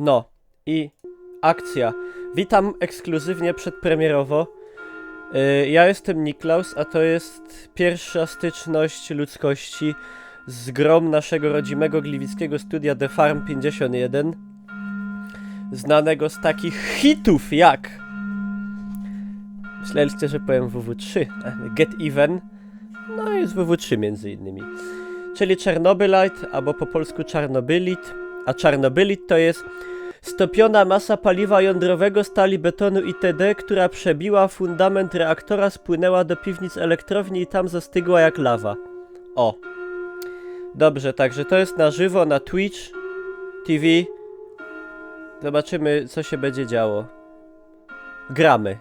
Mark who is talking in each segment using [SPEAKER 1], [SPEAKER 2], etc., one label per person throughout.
[SPEAKER 1] No i akcja. Witam ekskluzywnie przedpremierowo. Ja jestem Niklaus, a to jest pierwsza styczność ludzkości z grą naszego rodzimego gliwickiego studia The Farm 51, znanego z takich hitów jak... Myśleliście, że powiem WW3, Get Even, no i z WW3 między innymi. Czyli Chernobylite, albo po polsku Czarnobylit, a Czarnobylit to jest stopiona masa paliwa jądrowego, stali, betonu itd., która przebiła fundament reaktora, spłynęła do piwnic elektrowni i tam zastygła jak lawa. O. Dobrze, także to jest na żywo na Twitch TV. Zobaczymy, co się będzie działo. Gramy.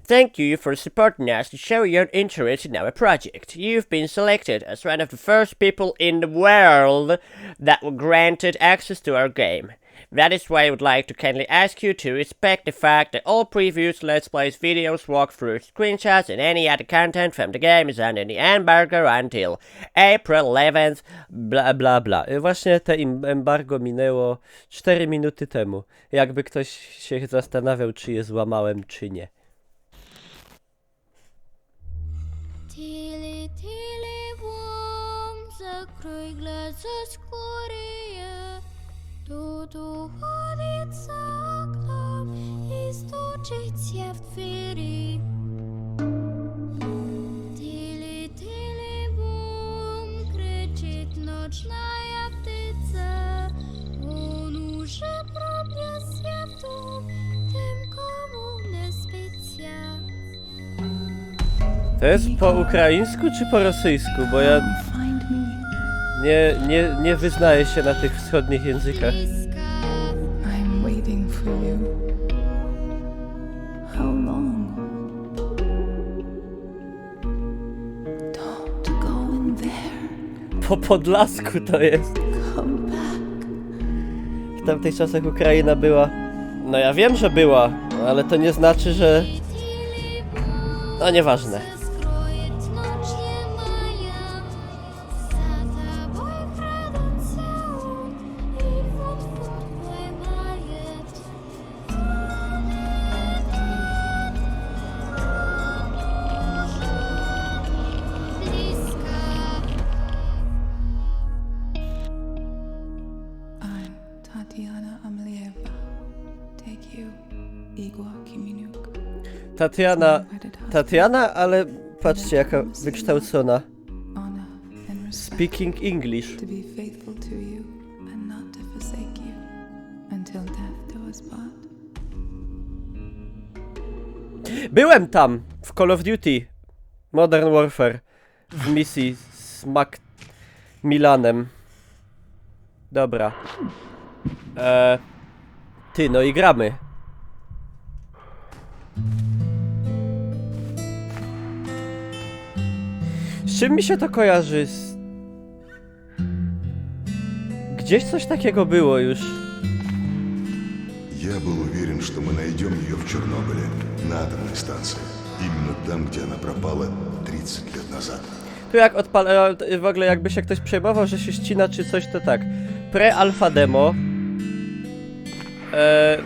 [SPEAKER 1] Thank you for supporting us to show your interest in our project. You've been selected as one of the first people in the world that were granted access to our game. That is why I would like to kindly ask you to respect the fact that all previous Let's Plays videos, walkthroughs, screenshots, and any other content from the game is under the embargo until April 11th, bla bla bla. Właśnie te embargo minęło 4 minuty temu. Jakby ktoś się zastanawiał, czy je złamałem, czy nie.
[SPEAKER 2] Тили, тили, бом, закрой глаза скорее. Тут уходит за окном и стучится в двери. Тили, тили, бом, кричит ночная птица. Он уже пробил свету тем, кому не спится.
[SPEAKER 1] To jest po ukraińsku czy po rosyjsku? Bo ja nie wyznaję się na tych wschodnich językach.
[SPEAKER 3] I'm waiting for you. How long? Don't go in there.
[SPEAKER 1] Po podlasku to jest.
[SPEAKER 3] Come back.
[SPEAKER 1] W tamtych czasach Ukraina była... No ja wiem, że była, ale to nie znaczy, że... No nieważne.
[SPEAKER 2] Скроет ночь моя, за тобой крадется он и вот-вот поймает. Близко.
[SPEAKER 3] I'm Tatiana Amlieva. Take you, Igor Kiminiuk.
[SPEAKER 1] Tatiana, ale patrzcie jaka wykształcona.
[SPEAKER 3] Honor and respect.
[SPEAKER 1] Speaking English.
[SPEAKER 3] To be faithful to you and not to forsake you until death do us part.
[SPEAKER 1] Byłem tam w Call of Duty Modern Warfare w misji z Milanem. Dobra. Ty, no i gramy. Z czym mi się to kojarzy? Gdzieś coś takiego było już.
[SPEAKER 4] Я был уверен, что мы найдем ее в Чернобыле, на атомной станции. Именно там, где она пропала 30 лет назад.
[SPEAKER 1] Tu jak odpala, w ogóle jakby się ktoś przejmował, że się ścina czy coś, to tak. Pre-alpha demo.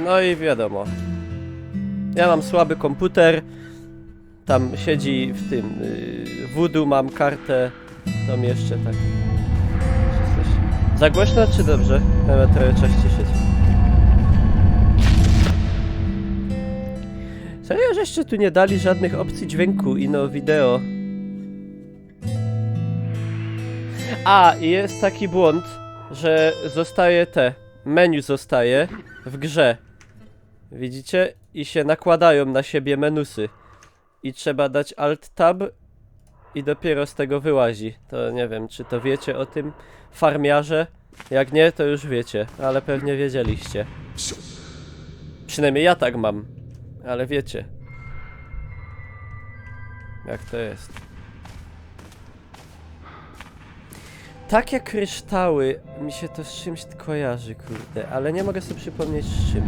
[SPEAKER 1] No i wiadomo. Ja mam słaby komputer. Tam siedzi w tym Voodoo, mam kartę. Tam jeszcze tak. Za głośno czy dobrze? Nawet trochę trzeba ściszyć. Serio, że jeszcze tu nie dali żadnych opcji dźwięku i no wideo. A, i jest taki błąd, że zostaje menu zostaje w grze. Widzicie? I się nakładają na siebie menusy. I trzeba dać Alt-Tab i dopiero z tego wyłazi. To nie wiem, czy to wiecie o tym, farmiarze? Jak nie, to już wiecie, ale pewnie wiedzieliście.
[SPEAKER 4] Все.
[SPEAKER 1] Przynajmniej ja tak mam, ale wiecie. Jak to jest. Takie kryształy, mi się to z czymś kojarzy, kurde, ale nie mogę sobie przypomnieć z czym.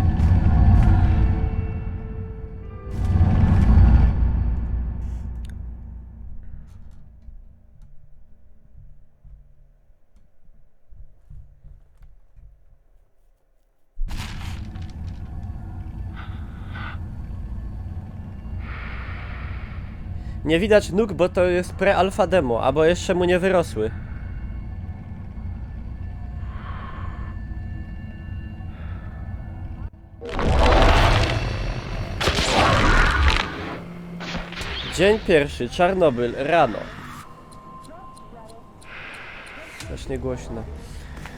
[SPEAKER 1] Nie widać nóg, bo to jest pre-alpha demo, albo jeszcze mu nie wyrosły. Dzień pierwszy, Czarnobyl, rano. Strasznie głośno.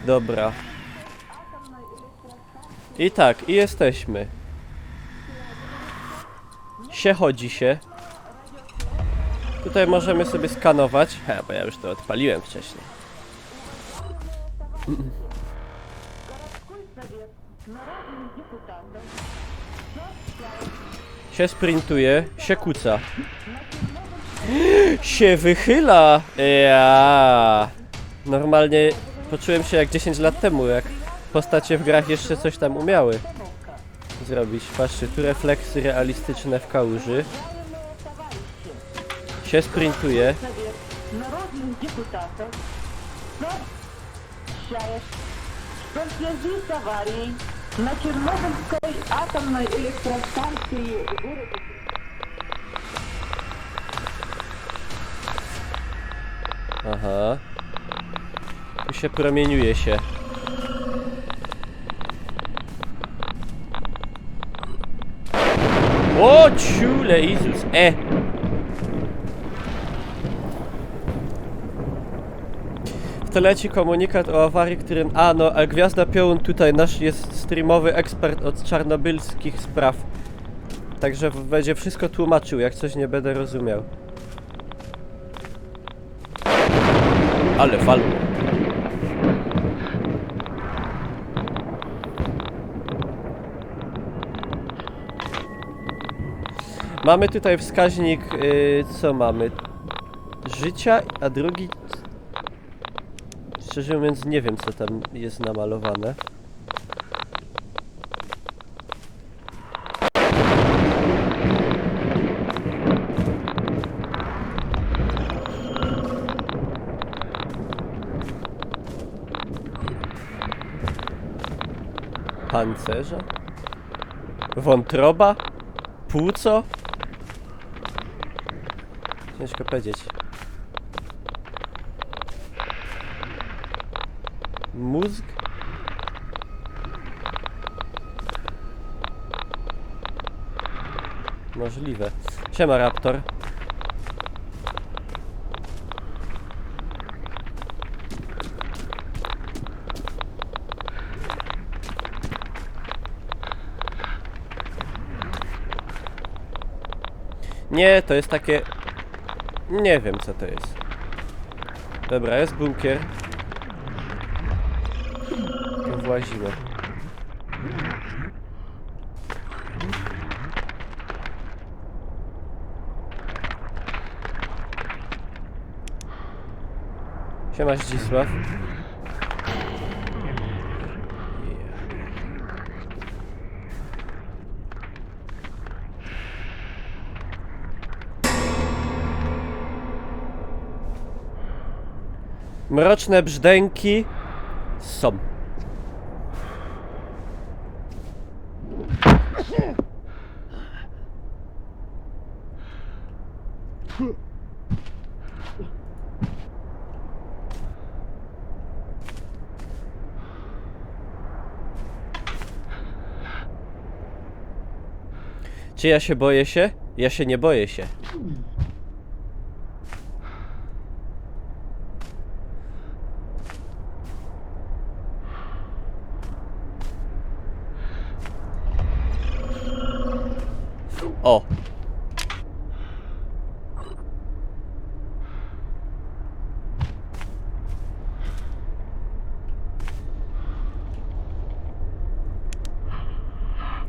[SPEAKER 1] Dobra. I tak, i jesteśmy. Chodzi się. Tutaj możemy sobie skanować. Bo ja już to odpaliłem wcześniej. Się sprintuje, się kuca. Się wychyla! Ja. Normalnie poczułem się jak 10 lat temu, jak postacie w grach jeszcze coś tam umiały zrobić. Patrzcie, tu refleksy realistyczne w kałuży. Się sprintuje.
[SPEAKER 5] Народных депутатов сообщает, что в связи с аварией на Чернобыльской атомной электростанции в городе
[SPEAKER 1] Aha. Tu się promieniuje się. O, ciule, Jezus, W tle leci komunikat o awarii, którym... A, no, a Gwiazda Piołun tutaj, nasz jest streamowy ekspert od czarnobylskich spraw. Także będzie wszystko tłumaczył, jak coś nie będę rozumiał. Ale walło. Mamy tutaj wskaźnik, co mamy? Życia, a drugi... Szczerze mówiąc nie wiem, co tam jest namalowane. Pancerza? Wątroba? Płuco? Ciężko powiedzieć. Mózg? Możliwe. Siema, Raptor. Nie, to jest takie... Nie wiem, co to jest. Dobra, jest bunkier. Tu włazimy. Siema, Zdzisław. Mroczne brzdęki są. Czy ja się boję się? Ja się nie boję się. O!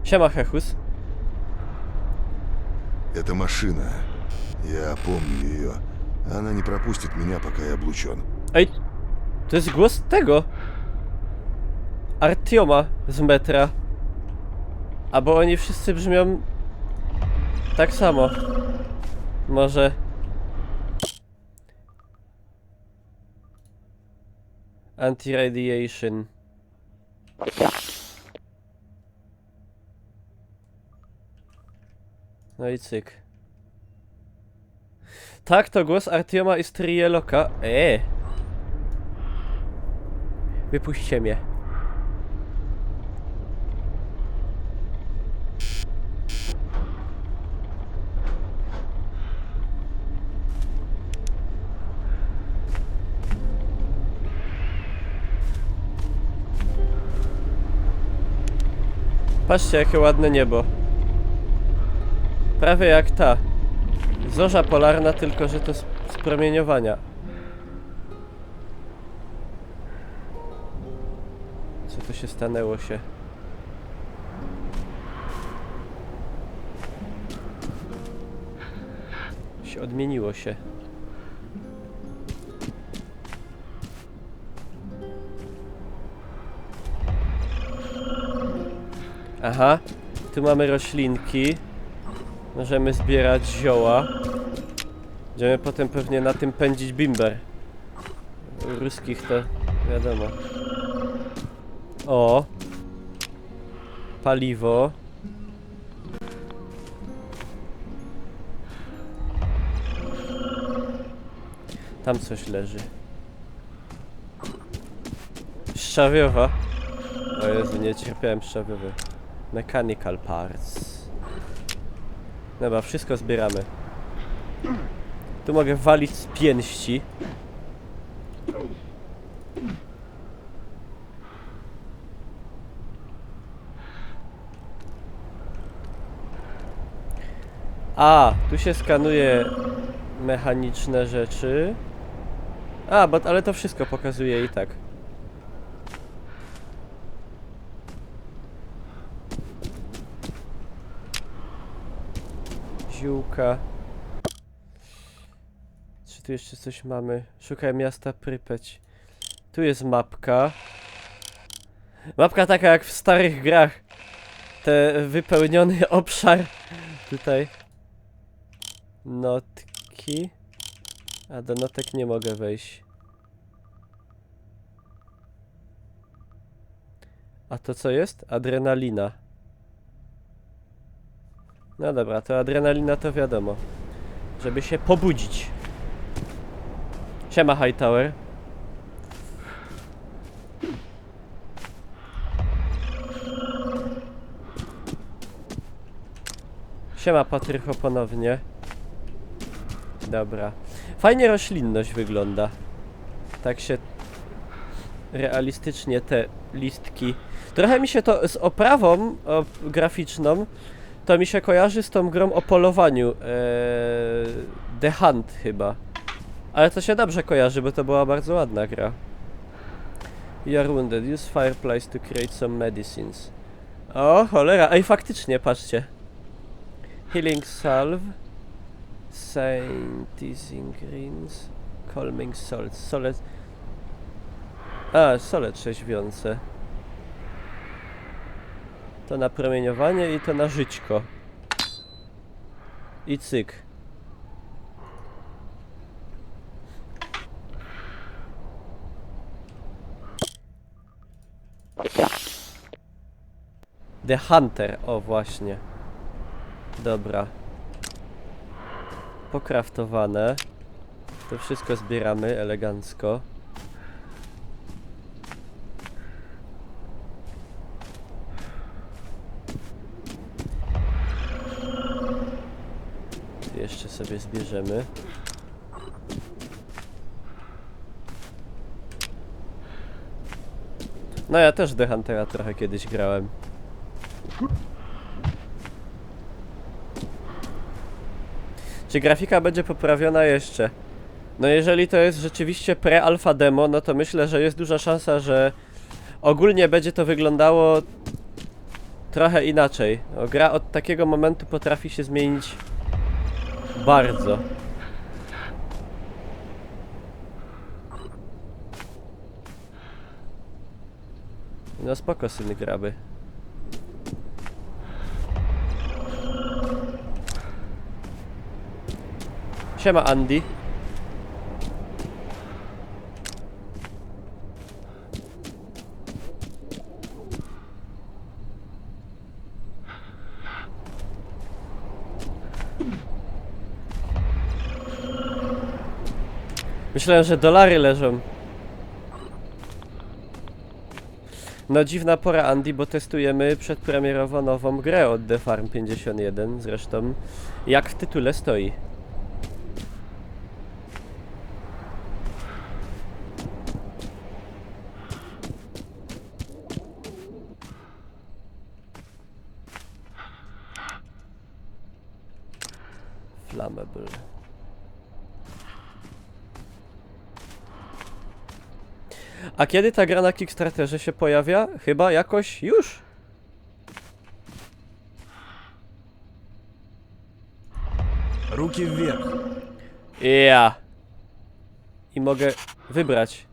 [SPEAKER 1] Siema, Hechus.
[SPEAKER 4] Это машина. Я помню ее. Она не пропустит меня, пока я облучен.
[SPEAKER 1] Ej, to jest głos tego Artioma z metra. Albo oni wszyscy brzmią tak samo. Może. Anti-radiation. No i cyk. Tak, to głos Artioma i Strieloka. Wypuśćcie mnie. Patrzcie, jakie ładne niebo. Prawie jak ta zorza polarna, tylko że to z promieniowania. Co tu się stanęło się? Odmieniło się. Aha, tu mamy roślinki. Możemy zbierać zioła. Będziemy potem pewnie na tym pędzić bimber. U ruskich to wiadomo. O! Paliwo. Tam coś leży. Szczawiowa. O Jezu, nie cierpiałem szczawiowy. Mechanical parts. Dobra, wszystko zbieramy. Tu mogę walić z pięści. A, tu się skanuje mechaniczne rzeczy. A, ale to wszystko pokazuje i tak. Ziółka. Czy tu jeszcze coś mamy? Szukaj miasta Prypeć. Tu jest mapka. Mapka taka jak w starych grach. Te wypełniony obszar. Tutaj. Notki. A do notek nie mogę wejść. A to co jest? Adrenalina. No dobra, to adrenalina to wiadomo. Żeby się pobudzić. Siema Hightower. Siema Patrycho ponownie. Dobra. Fajnie roślinność wygląda. Tak się realistycznie te listki. Trochę mi się to z oprawą graficzną to mi się kojarzy z tą grą o polowaniu. The Hunt chyba. Ale to się dobrze kojarzy, bo to była bardzo ładna gra. You are wounded. Use fireplace to create some medicines. O cholera, ej faktycznie, patrzcie. Healing salve. Saintizing greens. Calming salt. Solet. A, sole trzeźwiące. To na promieniowanie i to na żyćko. I cyk. The Hunter, o właśnie. Dobra. Pokraftowane. To wszystko zbieramy elegancko. Tu jeszcze sobie zbierzemy. No ja też The Huntera trochę kiedyś grałem. Czy grafika będzie poprawiona jeszcze? No jeżeli to jest rzeczywiście pre-alpha demo, no to myślę, że jest duża szansa, że ogólnie będzie to wyglądało trochę inaczej. No, gra od takiego momentu potrafi się zmienić bardzo. No spoko, syny graby. Siema Andy. Myślałem, że dolary leżą. No dziwna pora, Andy, bo testujemy przedpremierowo nową grę od The Farm 51, zresztą jak w tytule stoi. Flammable. A kiedy ta gra na Kickstarterze się pojawia? Chyba jakoś już?
[SPEAKER 6] Руки вверх.
[SPEAKER 1] Ja. I mogę wybrać.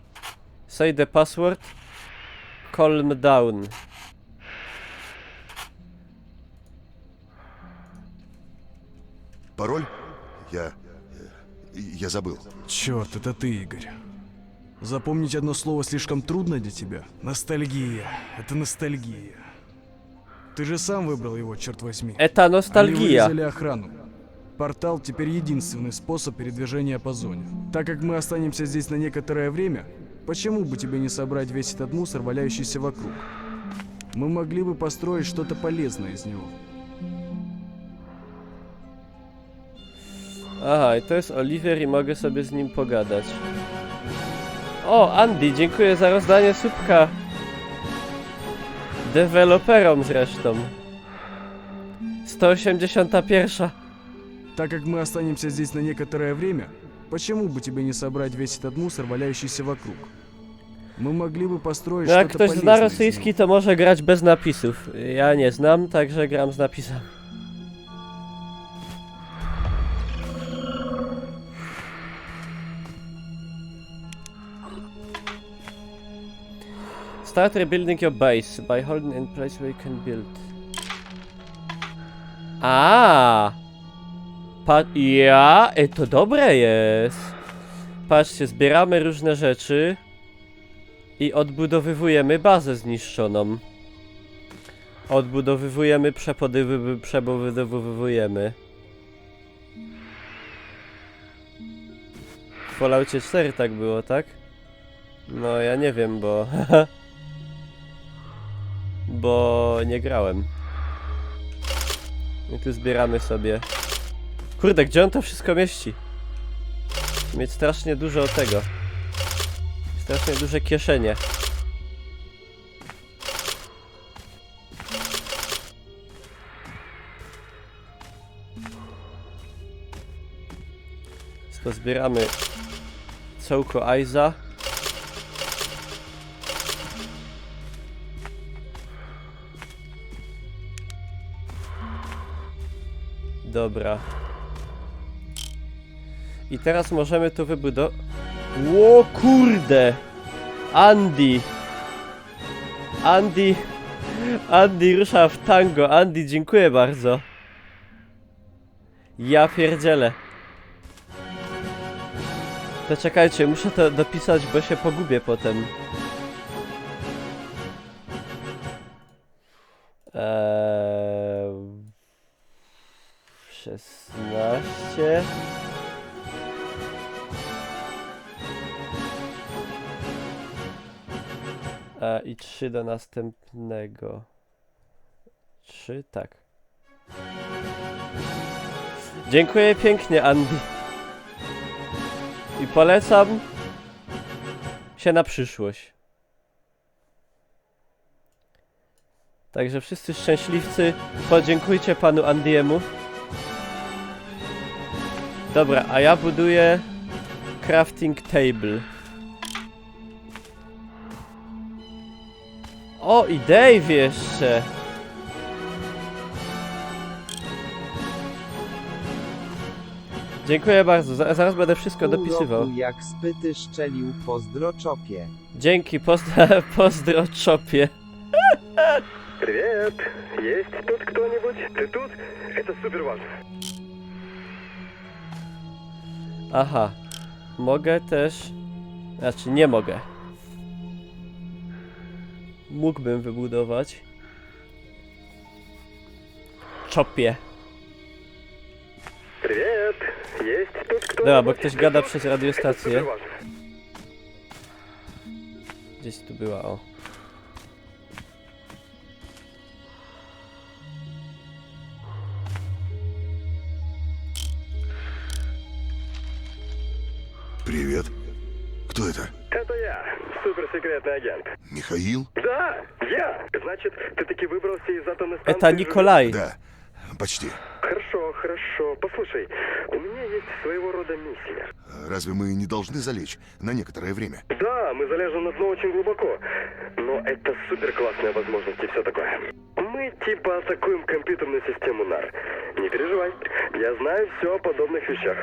[SPEAKER 1] Say the password. Calm down.
[SPEAKER 4] Пароль? Я забыл.
[SPEAKER 6] Черт, это ты, Игорь. Запомнить одно слово слишком трудно для тебя? Ностальгия. Это ностальгия. Ты же сам выбрал его, черт возьми.
[SPEAKER 1] Eta
[SPEAKER 6] Они
[SPEAKER 1] nostalgia.
[SPEAKER 6] вырезали охрану. Портал теперь единственный способ передвижения по зоне. Так как мы останемся здесь на некоторое время, почему бы тебе не собрать весь этот мусор, валяющийся вокруг? Мы могли бы построить что-то полезное из него.
[SPEAKER 1] Aha, i to jest Oliver i mogę sobie z nim pogadać. O, Andy, dziękuję za rozdanie słupka. Deweloperom zresztą. 181.
[SPEAKER 6] Так как мы останемся здесь на некоторое время, почему бы тебе не собрать весь этот мусор, валяющийся вокруг? Мы могли бы построить
[SPEAKER 1] No jak
[SPEAKER 6] что-то
[SPEAKER 1] ktoś zna
[SPEAKER 6] полезное из
[SPEAKER 1] rosyjski,
[SPEAKER 6] него.
[SPEAKER 1] to może grać bez napisów. Ja nie znam, także gram z napisami. Start rebuilding your base by holding in place where you can build. To dobre jest. Patrzcie, zbieramy różne rzeczy i odbudowywujemy bazę zniszczoną. Odbudowywujemy, przebudowywujemy. W Falloutie 4 tak było, tak? No ja nie wiem, bo... bo nie grałem. I tu zbieramy sobie. Kurde, gdzie on to wszystko mieści? Mieć strasznie dużo tego. Strasznie duże kieszenie. To zbieramy cołko Aiza. Dobra. I teraz możemy to wybudować. Ło kurde! Andy! Andy rusza w tango. Andy, dziękuję bardzo. Ja pierdzielę. To czekajcie, muszę to dopisać, bo się pogubię potem. 16. I 3 do następnego. 3, tak. Dziękuję pięknie, Andy. I polecam się na przyszłość. Także wszyscy szczęśliwcy, podziękujcie panu Andiemu. Dobra, a ja buduję crafting table. O, i Dave jeszcze. Dziękuję bardzo, zaraz będę wszystko dopisywał.
[SPEAKER 7] Jak spyty szczelił, pozdro czopie.
[SPEAKER 1] Dzięki, pozdro czopie.
[SPEAKER 8] Привет! Есть тут кто-нибудь? Ты тут? Это супер важно.
[SPEAKER 1] Aha. Mogę też... Znaczy, nie mogę. Mógłbym wybudować. Czopie.
[SPEAKER 8] Привет! Есть тут кто-нибудь?
[SPEAKER 1] Dobra, bo ktoś gada
[SPEAKER 8] Тетус?
[SPEAKER 1] przez
[SPEAKER 8] Это
[SPEAKER 1] radiostację.
[SPEAKER 8] супер важно.
[SPEAKER 1] Gdzieś tu była, o.
[SPEAKER 4] Привет. Кто это?
[SPEAKER 8] Это я, суперсекретный агент.
[SPEAKER 4] Михаил?
[SPEAKER 8] Да, я. Значит, ты таки выбрался из атомной станции?
[SPEAKER 1] Это Николай.
[SPEAKER 4] Да, почти.
[SPEAKER 8] Хорошо, хорошо. Послушай, у меня есть своего рода миссия.
[SPEAKER 4] Разве мы не должны залечь на некоторое время?
[SPEAKER 8] Да, мы залежем на дно очень глубоко. Но это супер классная возможность и все такое. Мы типа атакуем компьютерную систему НАР. Не переживай, я знаю все о подобных вещах.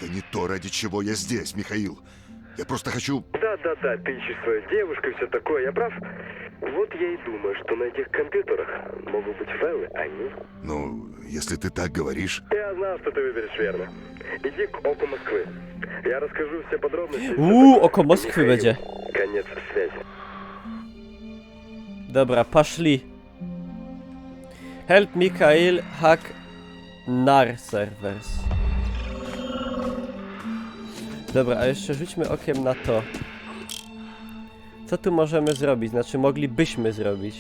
[SPEAKER 4] Это не то, ради чего я здесь, Михаил. Я просто хочу...
[SPEAKER 8] Да-да-да, ты ищешь свою девушку и все такое, я прав? Вот я и думаю, что на этих компьютерах могут быть файлы, они...
[SPEAKER 4] Ну, если ты так говоришь...
[SPEAKER 8] Я знал, что ты выберешь верно. Иди к Оку Москвы. Я расскажу все подробности.
[SPEAKER 1] Oko Moskwy będzie.
[SPEAKER 8] Конец связи.
[SPEAKER 1] Dobra, poszli. Help Mikhail hack NAR servers. Dobra, a jeszcze rzućmy okiem na to. Co tu możemy zrobić? Znaczy, moglibyśmy zrobić.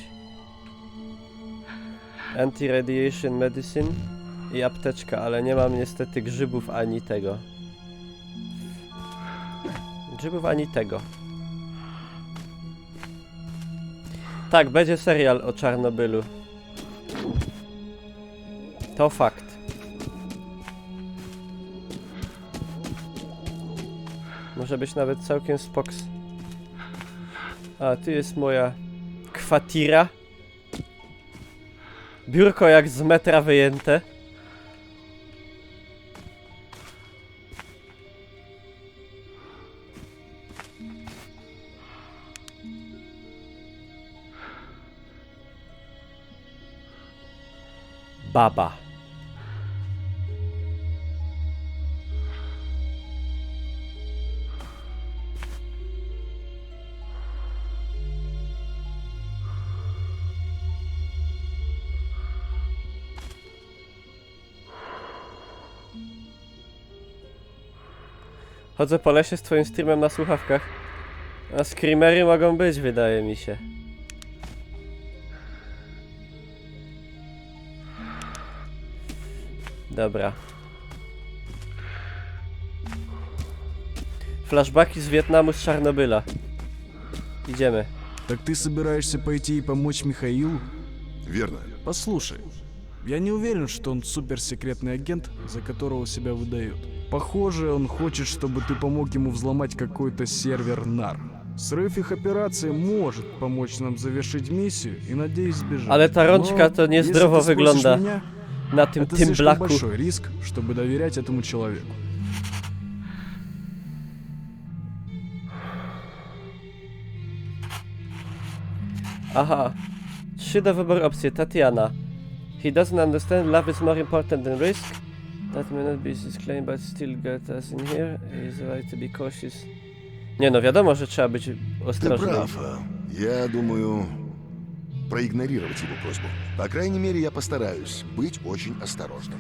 [SPEAKER 1] Anti-radiation medicine i apteczka, ale nie mam niestety grzybów ani tego. Grzybów ani tego. Tak, będzie serial o Czarnobylu. To fakt. Może być nawet całkiem spoks. A, tu jest moja kwatira. Biurko jak z metra wyjęte. Baba. Chodzę po lesie z twoim streamem na słuchawkach. A screamery mogą być, wydaje mi się. Dobra. Flashbacki z Wietnamu, z Czarnobyla. Idziemy.
[SPEAKER 6] Так ты собираешься пойти и помочь Михаилу?
[SPEAKER 4] Верно.
[SPEAKER 6] Послушай, я не уверен, что он суперсекретный агент, за которого себя выдает. Похоже, он хочет, чтобы ты помог ему взломать какой-то сервер НАР. Срыв их операции может помочь нам завершить миссию и, надеюсь, сбежать.
[SPEAKER 1] Ale ta rączka to
[SPEAKER 6] Но
[SPEAKER 1] niezdrowo
[SPEAKER 6] если ты спросишь
[SPEAKER 1] wygląda
[SPEAKER 6] меня,
[SPEAKER 1] na tym
[SPEAKER 6] это слишком
[SPEAKER 1] blaku.
[SPEAKER 6] большой риск, чтобы доверять этому человеку.
[SPEAKER 1] Aha. 3 do wyboru opcji. Tatiana. He doesn't understand love is more important than risk. That may not be his claim, but still get us in here. He's right to be cautious. Nie no, wiadomo, że trzeba być
[SPEAKER 4] Ты
[SPEAKER 1] ostrożnym.
[SPEAKER 4] прав. Я думаю, проигнорировать его просьбу. По крайней мере, я постараюсь быть очень осторожным.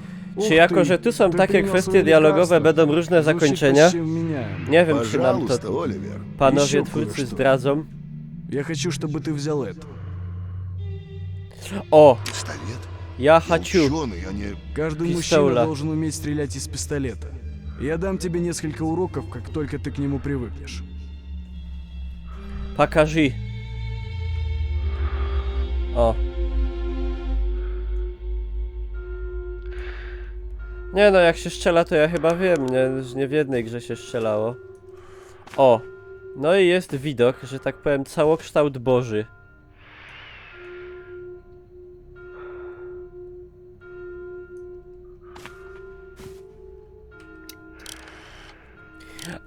[SPEAKER 1] Czy jako, że tu są takie kwestie dialogowe, będą różne zakończenia? Nie wiem, czy nam
[SPEAKER 4] Пожалуйста,
[SPEAKER 1] to
[SPEAKER 4] Оливер.
[SPEAKER 1] panowie
[SPEAKER 6] Еще
[SPEAKER 1] twórcy
[SPEAKER 6] кое-что.
[SPEAKER 1] zdradzą.
[SPEAKER 6] Я хочу, чтобы ты взял это.
[SPEAKER 1] O!
[SPEAKER 4] Пистолет?
[SPEAKER 1] Ja
[SPEAKER 4] Я
[SPEAKER 1] хочу.
[SPEAKER 4] ученый, а не...
[SPEAKER 6] Каждый
[SPEAKER 1] Пистола.
[SPEAKER 6] мужчина должен уметь стрелять из пистолета. Я дам тебе несколько уроков, как только ты к нему привыкнешь.
[SPEAKER 1] Покажи. O. Nie no, jak się strzela, to ja chyba wiem, nie w jednej grze się strzelało. O. No i jest widok, że tak powiem, całokształt Boży.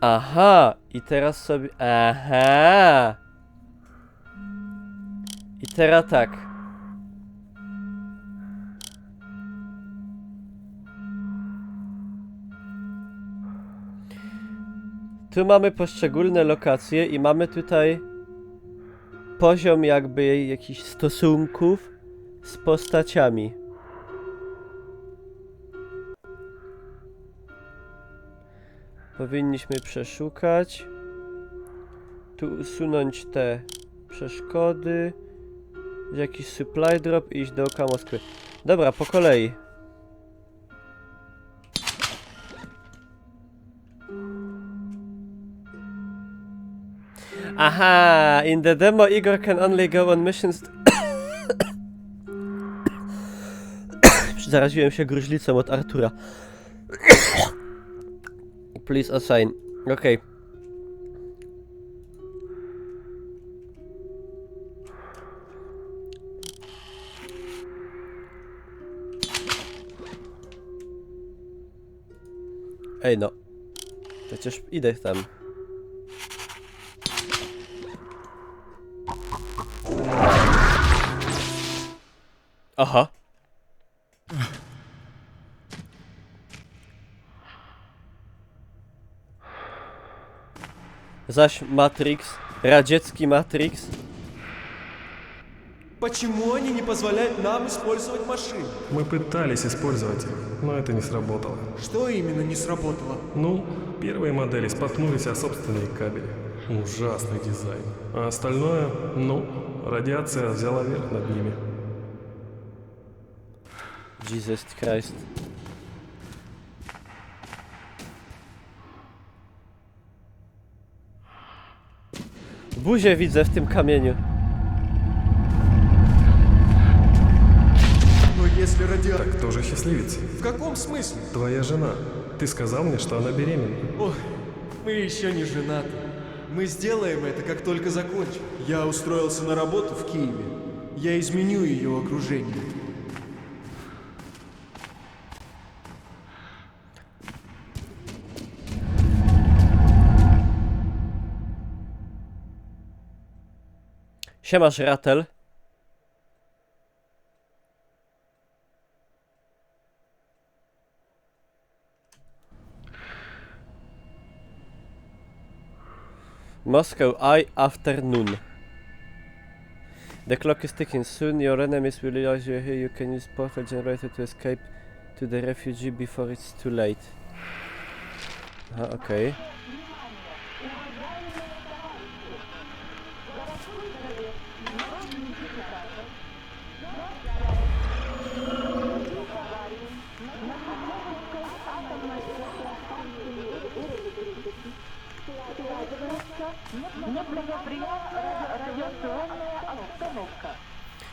[SPEAKER 1] Aha, i teraz sobie... Aha! I teraz tak. Tu mamy poszczególne lokacje i mamy tutaj poziom jakby jakichś stosunków z postaciami. Powinniśmy przeszukać. Tu usunąć te przeszkody. Jakiś supply drop i iść dookoła Moskwy. Dobra, po kolei. Aha, in the demo Igor can only go on missions. Zaraziłem się gruźlicą od Artura. Please assign. Okej. Ej no. Przecież idę tam. Aha. Zaś Matrix, radziecki Matrix.
[SPEAKER 9] Почему они не позволяют нам использовать машины?
[SPEAKER 10] Мы пытались использовать их, но это не сработало.
[SPEAKER 9] Что именно не сработало?
[SPEAKER 10] Ну, первые модели споткнулись о собственные кабели. Ужасный дизайн. А остальное, ну, радиация взяла верх над ними.
[SPEAKER 1] Jesus Christ. Buzię widzę w tym kamieniu.
[SPEAKER 9] Но если радиация...
[SPEAKER 10] Так кто же счастливец?
[SPEAKER 9] В каком смысле?
[SPEAKER 10] Твоя жена. Ты сказал мне, что она беременна.
[SPEAKER 9] Ой, мы еще не женаты. Мы сделаем это, как только закончим. Я устроился на работу в Киеве. Я изменю ее окружение.
[SPEAKER 1] Siemasz, Ratel. Moscow Eye afternoon. The clock is ticking. Soon your enemies will realize you're here. You can use portal generator to escape to the refugee before it's too late. Aha, okej.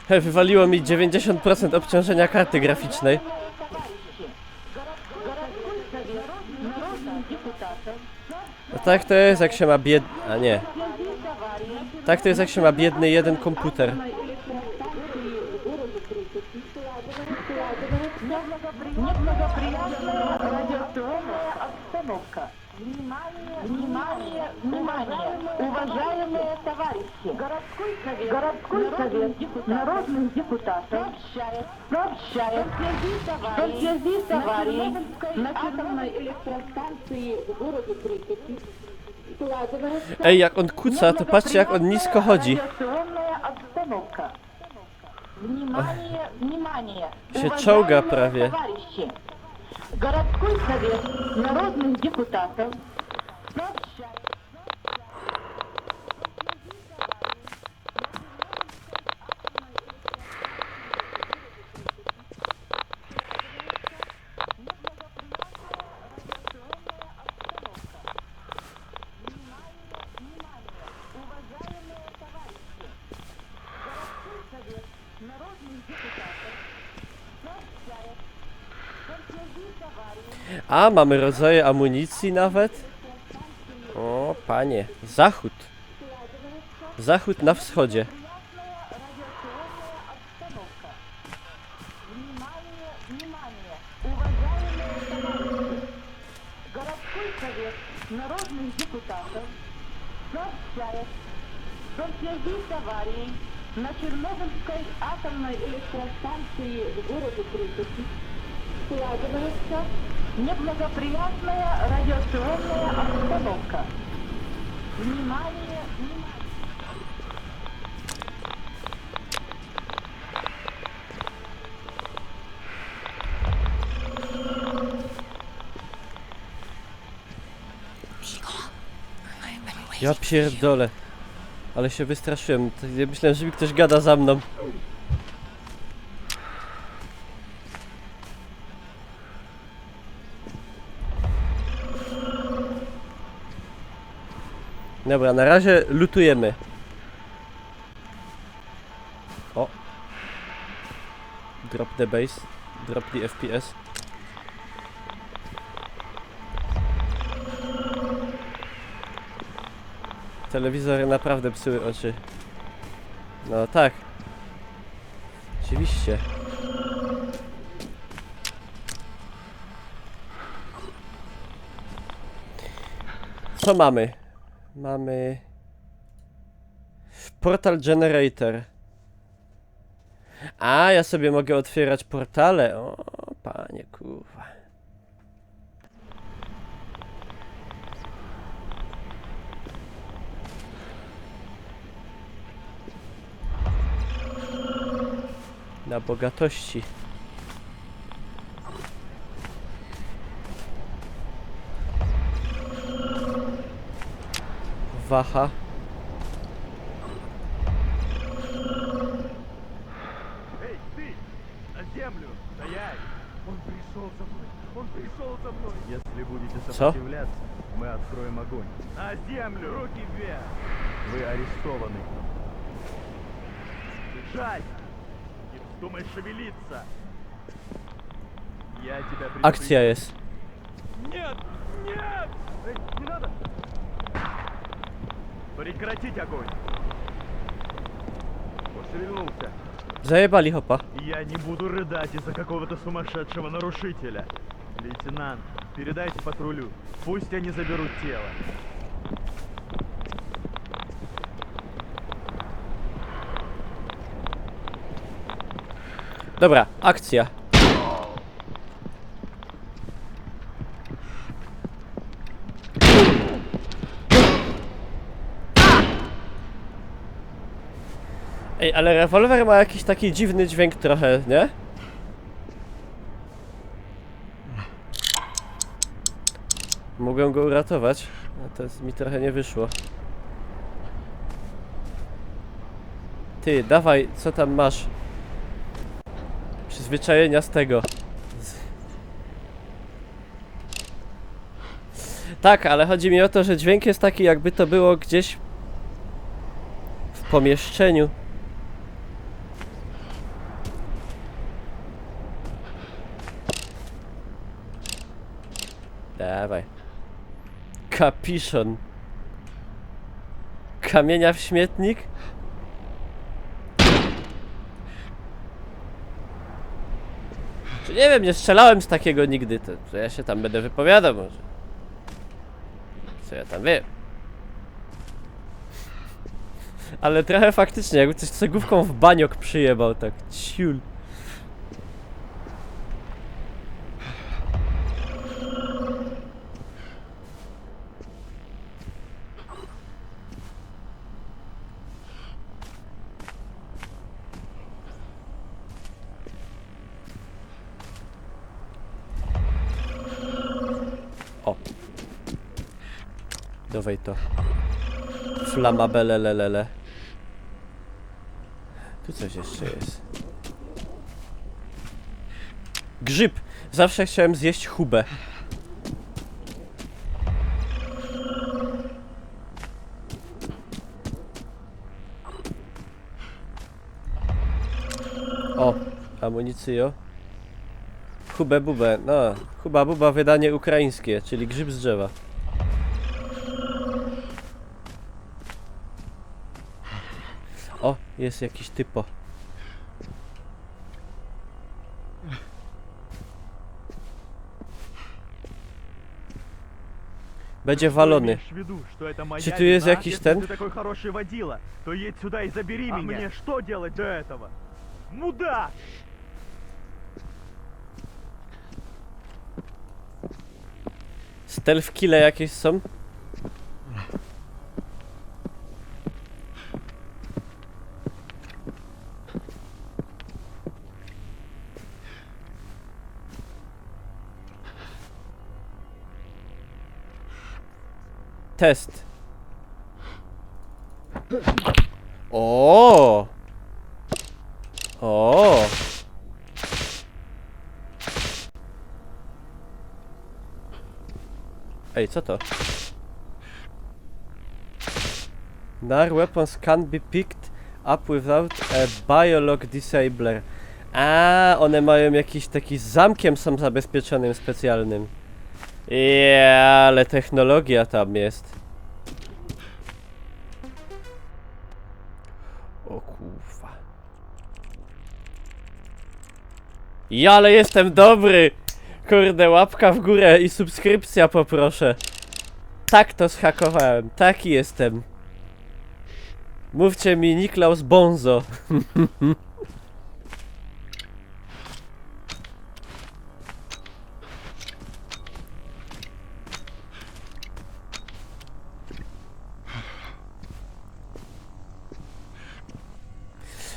[SPEAKER 1] Wywaliło mi 90% obciążenia karty graficznej. No tak to jest, jak się ma biedny... A nie. Tak to jest, jak się ma biedny jeden komputer.
[SPEAKER 5] Внимание, уважаемые товарищи! Городской совет народных депутатов сообщает, что в связи с аварией на атомной электростанции в городе Припяти складывается
[SPEAKER 1] Ej, jak on kuca, to patrzcie, jak on nisko chodzi.
[SPEAKER 5] радиационная обстановка. Внимание,
[SPEAKER 1] Się czołga prawie.
[SPEAKER 5] товарищи! Городской совет народных депутатов сообщает.
[SPEAKER 1] A, mamy rodzaje amunicji nawet. O, panie. Zachód. Zachód na wschodzie.
[SPEAKER 5] Городской совет народных депутатов сообщает, что в связи с аварией на Чернобыльской атомной электростанции в городе Припяти складывается неблагоприятная радиационная обстановка. Внимание!
[SPEAKER 1] Ja pierdolę. Ale się wystraszyłem. Ja myślałem, że mi ktoś gada za mną. Dobra, na razie lutujemy. O. Drop the base. Drop the FPS. Telewizory naprawdę psuły oczy. No tak. Oczywiście. Co mamy? Mamy... Portal Generator. A, ja sobie mogę otwierać portale. O, panie kurwa. Na bogatości. Waha.
[SPEAKER 8] Эй, ты! На землю! Стоять! Он пришел за мной! Он пришел за мной! Если будете сопротивляться, мы откроем огонь. На землю! Руки вверх! Вы арестованы. Бежать! Не вздумай шевелиться! Я тебя предупредил.
[SPEAKER 1] Akcja jest.
[SPEAKER 8] Нет! Нет! Эй, не надо! Прекратить огонь! Он шевельнулся.
[SPEAKER 1] Zajebali hopa.
[SPEAKER 8] Я не буду рыдать из-за какого-то сумасшедшего нарушителя. Лейтенант, передайте патрулю. Пусть они заберут тело.
[SPEAKER 1] Dobra, akcja. Ej, ale rewolwer ma jakiś taki dziwny dźwięk trochę, nie? Mogłem go uratować, a to mi trochę nie wyszło. Ty, dawaj, co tam masz? Przyzwyczajenia z tego. Tak, ale chodzi mi o to, że dźwięk jest taki, jakby to było gdzieś w pomieszczeniu. Dawaj. Kapiszon. Kamienia w śmietnik? Czy nie wiem, nie strzelałem z takiego nigdy, to ja się tam będę wypowiadał może. Co ja tam wiem. Ale trochę faktycznie, jakby coś cegówką w baniok przyjebał, tak ciul. O. Dawaj to. Flamabelelelele. Tu coś jeszcze jest. Grzyb! Zawsze chciałem zjeść chubę. O, amunicjo. Hubę bubę, no, huba buba wydanie ukraińskie, czyli grzyb z drzewa. O, jest jakiś typo. Będzie walony. Czy tu jest jakiś ten?
[SPEAKER 8] Ты такой хороший водила, то едь сюда и забери меня. Мне что делать до этого? Мудак!
[SPEAKER 1] Stealth kille jakieś są? Test. O! O! Ej, co to? Nar weapons can be picked up without a biolog disabler. A, one mają jakiś taki z zamkiem są zabezpieczonym specjalnym. Ale technologia tam jest. O kurwa. Ale jestem dobry! Kurde, łapka w górę i subskrypcja poproszę. Tak to zhakowałem, taki jestem. Mówcie mi Niklaus Bonzo.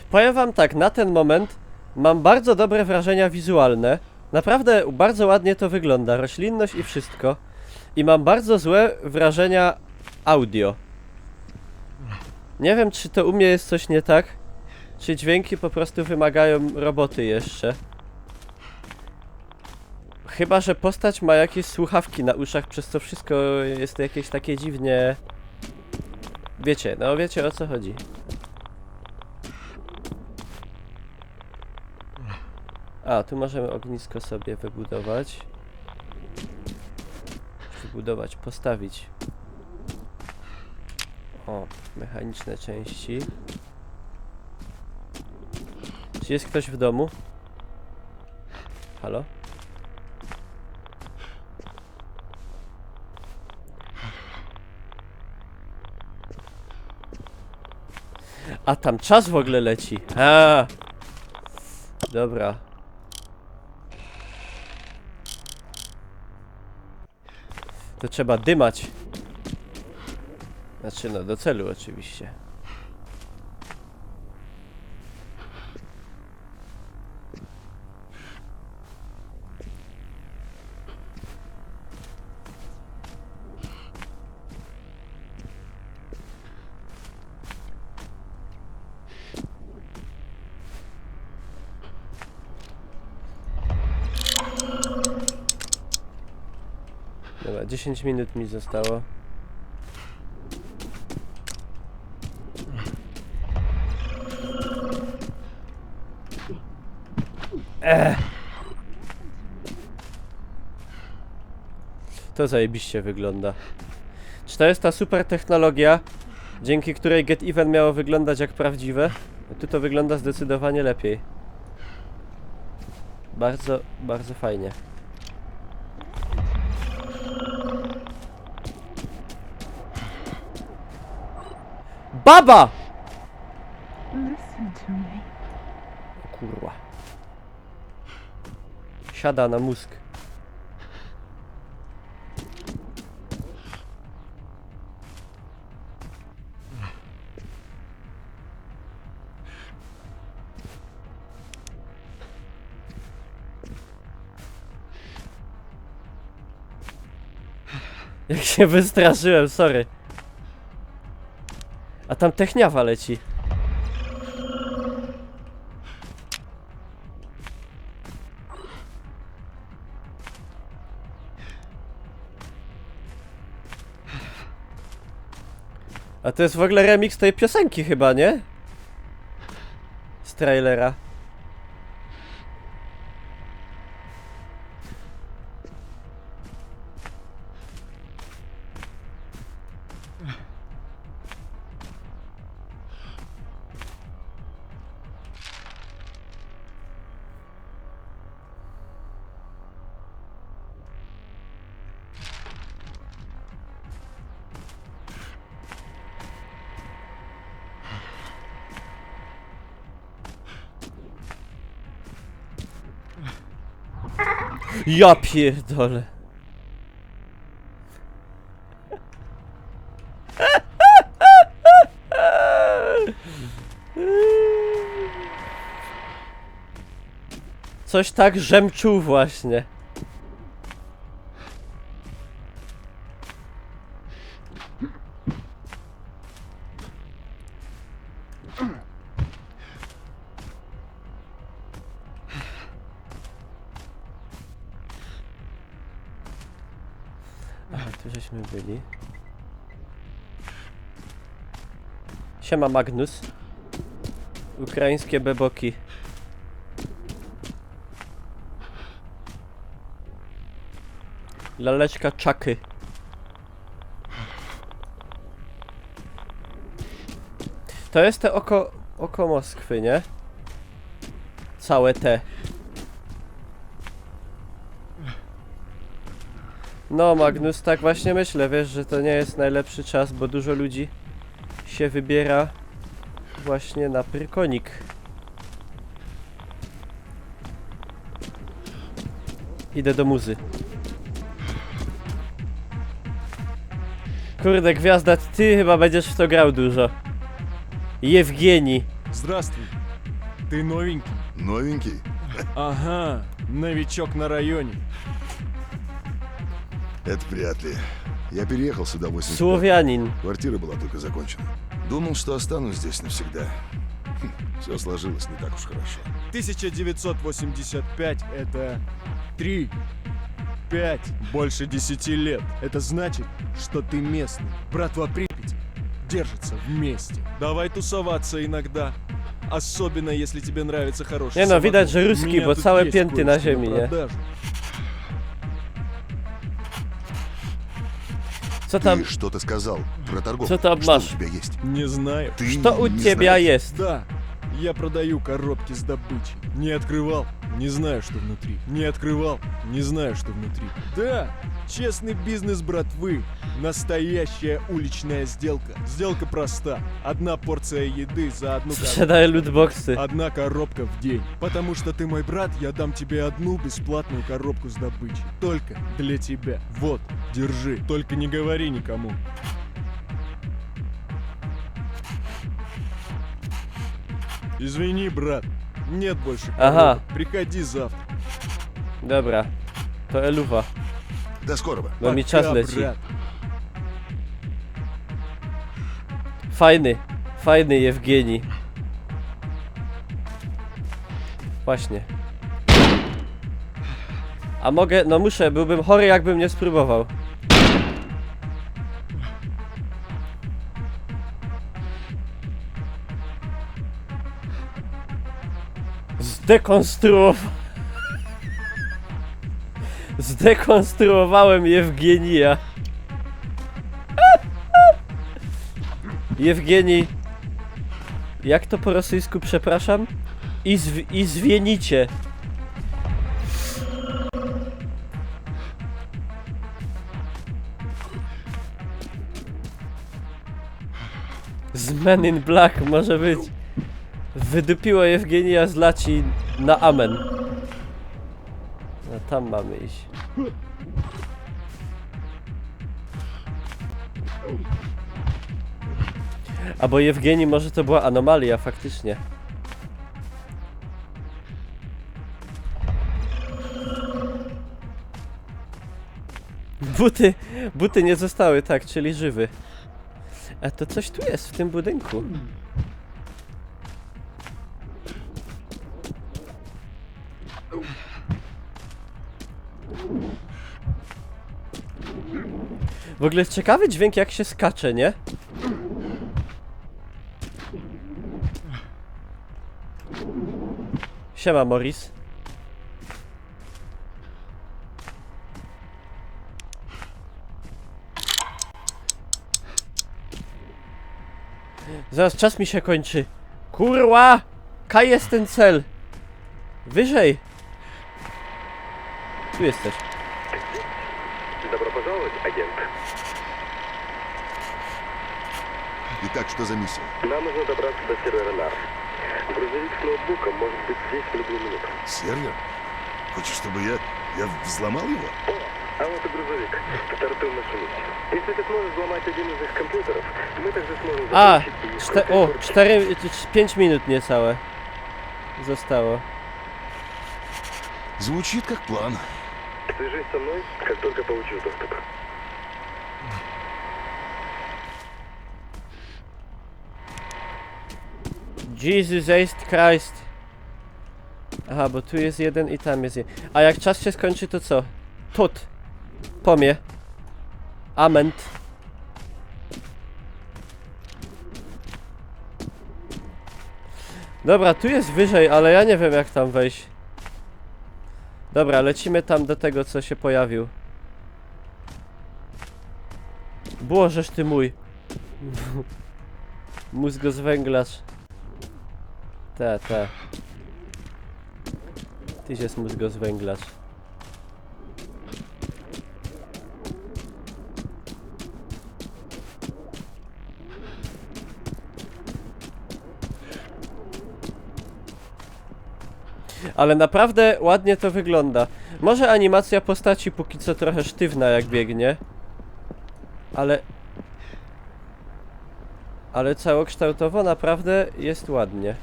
[SPEAKER 1] Powiem wam tak, na ten moment mam bardzo dobre wrażenia wizualne. Naprawdę bardzo ładnie to wygląda, roślinność i wszystko. I mam bardzo złe wrażenia audio. Nie wiem, czy to u mnie jest coś nie tak, czy dźwięki po prostu wymagają roboty jeszcze. Chyba że postać ma jakieś słuchawki na uszach, przez co wszystko jest jakieś takie dziwnie... Wiecie, no wiecie o co chodzi. A, tu możemy ognisko sobie wybudować. Wybudować, postawić. O, mechaniczne części. Czy jest ktoś w domu? Halo? A tam czas w ogóle leci. A, dobra. To trzeba dymać. Znaczy no, do celu oczywiście. Dobra, 10 minut mi zostało. To zajebiście wygląda. Czy to jest ta super technologia, dzięki której Get Even miało wyglądać jak prawdziwe? Tu to wygląda zdecydowanie lepiej. Bardzo, bardzo fajnie. Baba! O kurwa. Siada na mózg. Jak się wystraszyłem, sorry. A tam techniawa leci. A to jest w ogóle remix tej piosenki chyba, nie? Z trailera. Ja pierdolę. Coś tak żem-czuł właśnie. Aha, tu żeśmy byli. Siema Magnus. Ukraińskie beboki. Laleczka czaky. To jest te oko Moskwy, nie? Całe te. No Magnus, tak właśnie myślę, wiesz, że to nie jest najlepszy czas, bo dużo ludzi się wybiera właśnie na Pyrkonik. Idę do muzy. Kurde, Gwiazda, ty chyba będziesz w to grał dużo. Евгений.
[SPEAKER 9] Здравствуй. Ты новенький?
[SPEAKER 4] Новенький?
[SPEAKER 9] Ага, новичок на районе.
[SPEAKER 4] Это вряд ли. Я переехал сюда в 85.
[SPEAKER 1] Słowianin.
[SPEAKER 4] Квартира была только закончена. Думал, что останусь здесь навсегда. Все сложилось не так уж хорошо.
[SPEAKER 9] 1985 — это 3, 5, больше 10 лет. Это значит, что ты местный. Братва Припять держится вместе. Давай тусоваться иногда. Особенно, если тебе нравится хороший
[SPEAKER 1] Nie no,
[SPEAKER 9] самогон.
[SPEAKER 1] widać, że ruski,
[SPEAKER 9] У меня
[SPEAKER 1] bo
[SPEAKER 9] тут
[SPEAKER 1] całe
[SPEAKER 9] есть
[SPEAKER 1] pięty na
[SPEAKER 9] кое-что
[SPEAKER 1] ziemi, nie?
[SPEAKER 9] продажу.
[SPEAKER 1] Co tam,
[SPEAKER 4] Ты что-то сказал про торговлю.
[SPEAKER 1] Co tam
[SPEAKER 4] Что
[SPEAKER 1] masz?
[SPEAKER 4] у тебя есть?
[SPEAKER 9] Не знаю.
[SPEAKER 4] Ты
[SPEAKER 1] что у
[SPEAKER 4] не
[SPEAKER 1] тебя
[SPEAKER 4] знаешь?
[SPEAKER 1] есть?
[SPEAKER 9] Да, я продаю коробки с добычей. Не открывал, не знаю, что внутри. Не открывал, не знаю, что внутри. Да, честный бизнес братвы. Настоящая уличная сделка. Сделка проста. Одна порция еды за одну коробку.
[SPEAKER 1] sprzedaje lootboxy.
[SPEAKER 9] Одна коробка в день. Потому что ты мой брат, я дам тебе одну бесплатную коробку с добычей. Только для тебя. Вот, держи. Только не говори никому. Извини, брат. Нет больше коробок.
[SPEAKER 1] Ага.
[SPEAKER 9] Приходи завтра.
[SPEAKER 1] Dobra, to eluwa,
[SPEAKER 4] До скорого.
[SPEAKER 1] bo mi
[SPEAKER 9] Пока,
[SPEAKER 1] czas leci.
[SPEAKER 9] брат.
[SPEAKER 1] Fajny Jewgeni. Właśnie. A mogę, no muszę, byłbym chory jakbym nie spróbował. Zdekonstruowałem Jewgenia. Jewgeni. Jak to po rosyjsku, przepraszam? Izwienicie. Z Men in Black może być. Wydupiło Jewgenia z laci na amen. No tam mamy iść. Albo Jewgeni, może to była anomalia faktycznie. Buty nie zostały, tak, czyli żywy. A to coś tu jest w tym budynku. W ogóle ciekawy dźwięk, jak się skacze, nie? Siema, Morris. Zaraz czas mi się kończy. Kurwa! Kaj jest ten cel. Wyżej. Tu jesteś.
[SPEAKER 8] Добро пожаловать, агент.
[SPEAKER 4] Итак, что за миссия?
[SPEAKER 8] Нам нужно добраться до сервера НАР. Грузовик с ноутбуком может быть здесь в любую минуту.
[SPEAKER 4] Сервер? Хочешь, чтобы я взломал его?
[SPEAKER 8] А вот и грузовик. Стартуем на шумить. Если ты сможешь взломать один из их компьютеров, мы также сможем
[SPEAKER 1] A!
[SPEAKER 8] закончить и...
[SPEAKER 1] 5 minut niecałe zostało.
[SPEAKER 4] Звучит как план.
[SPEAKER 8] Свяжись со мной, как только получишь доступ.
[SPEAKER 1] Jesus Christ. Aha, bo tu jest jeden i tam jest jeden. A jak czas się skończy, to co? Tut. Po mnie. Ament. Dobra, tu jest wyżej, ale ja nie wiem jak tam wejść. Dobra, lecimy tam do tego, co się pojawił. Bożeż ty mój. Mózgozwęglacz. Te. Tyś jest mózgozwęglacz. Ale naprawdę ładnie to wygląda. Może animacja postaci póki co trochę sztywna jak biegnie. Ale całokształtowo naprawdę jest ładnie.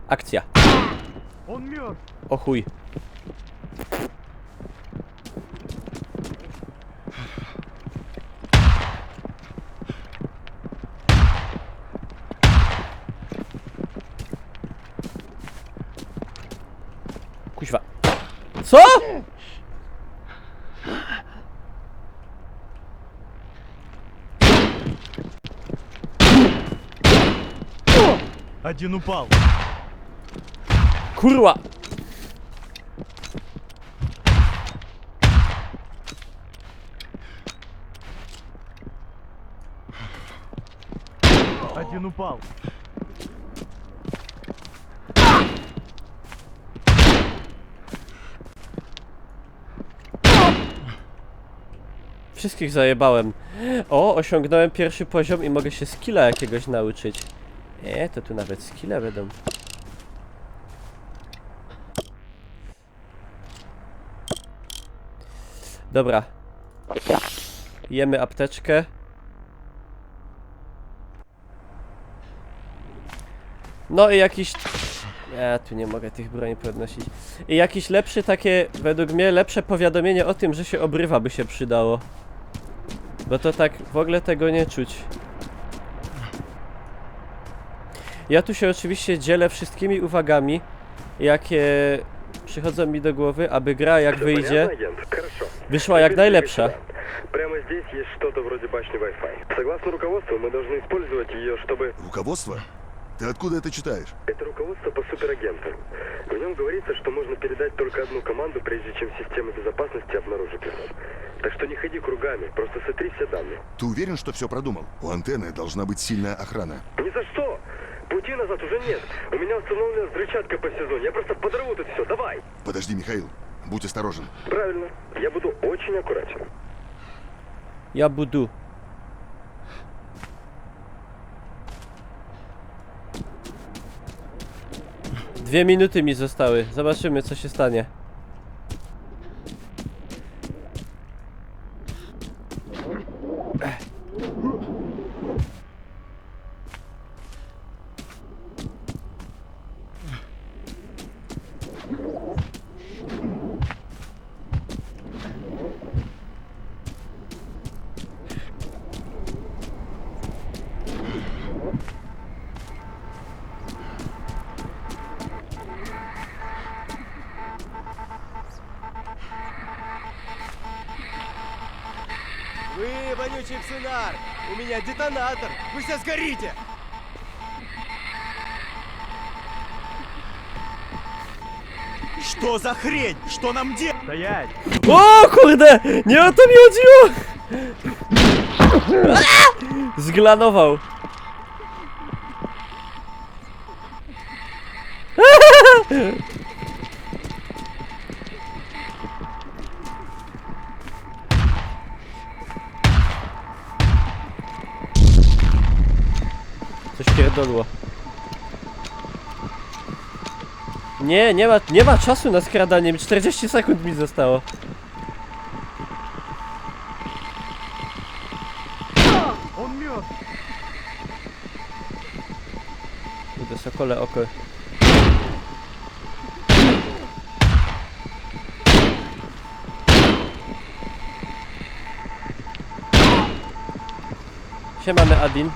[SPEAKER 1] Akcja. O chuj. Kuźwa. Co?
[SPEAKER 8] Один упал.
[SPEAKER 1] Kurwa.
[SPEAKER 8] Один упал.
[SPEAKER 1] Wszystkich zajebałem. O, osiągnąłem pierwszy poziom i mogę się skilla jakiegoś nauczyć. To tu nawet skille będą. Dobra. Jemy apteczkę. No i jakiś... Ja tu nie mogę tych broni podnosić. I jakiś lepszy takie, według mnie, lepsze powiadomienie o tym, że się obrywa by się przydało. Bo to tak w ogóle tego nie czuć. Ja tu się oczywiście dzielę wszystkimi uwagami, jakie przychodzą mi do głowy, aby gra jak wyjdzie, wyszła jak najlepsza.
[SPEAKER 11] Прямо здесь есть что-то вроде башни Wi-Fi. Согласно руководству, мы должны использовать ее, чтобы...
[SPEAKER 4] Руководство? Ты откуда это читаешь?
[SPEAKER 11] Это руководство по суперагенту. В нем говорится, что можно передать только одну команду, прежде чем система безопасности обнаружит ее. Так что не ходи кругами, просто сотри все данные.
[SPEAKER 4] Ты уверен, что все продумал? У антенны должна быть сильная охрана.
[SPEAKER 11] Ни за что! Пути назад уже нет. У меня установлена взрывчатка по сезону. Я просто подорву тут все. Давай!
[SPEAKER 4] Подожди, Михаил. Будь осторожен.
[SPEAKER 11] Правильно. Я буду очень аккуратен.
[SPEAKER 1] Ja budu. Dwie minuty mi zostały. Zobaczymy, co się stanie.
[SPEAKER 9] Вы, вонючий псинар! У меня детонатор! Вы все сгорите! Что за хрень? Что нам делать?
[SPEAKER 8] Стоять!
[SPEAKER 1] O kurde! Nie o to mi chodziło! Zglanował. Coś pierdolło. Nie ma czasu na skradanie. 40 sekund mi zostało.
[SPEAKER 8] Он мертв!
[SPEAKER 1] Kurde, sokole oko. Siemamy, Adin.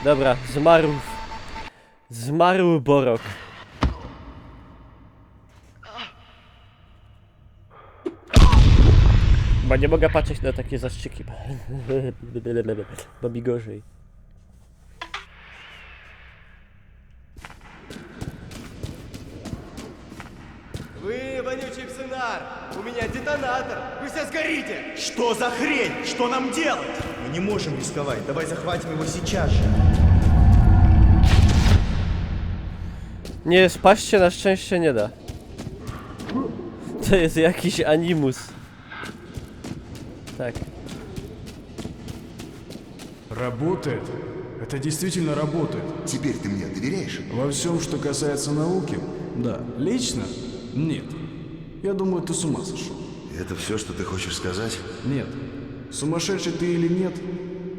[SPEAKER 1] Dobra, zmarł Borok. Bo nie mogę patrzeć na takie zastrzyki. Bo mi gorzej.
[SPEAKER 8] Вы вонючий псинар! У меня детонатор! Вы все сгорите! Что за хрень? Что нам делать? Мы не можем рисковать. Давай захватим его сейчас же.
[SPEAKER 1] Nie, spaść się na szczęście nie da. To jest jakiś animus. Так.
[SPEAKER 6] Работает? Это действительно работает.
[SPEAKER 4] Теперь ты мне доверяешь?
[SPEAKER 6] Во всем, что касается науки, да. Лично? Нет. Я думаю, ты с ума сошел.
[SPEAKER 4] Это все, что ты хочешь сказать?
[SPEAKER 6] Нет. Сумасшедший ты или нет,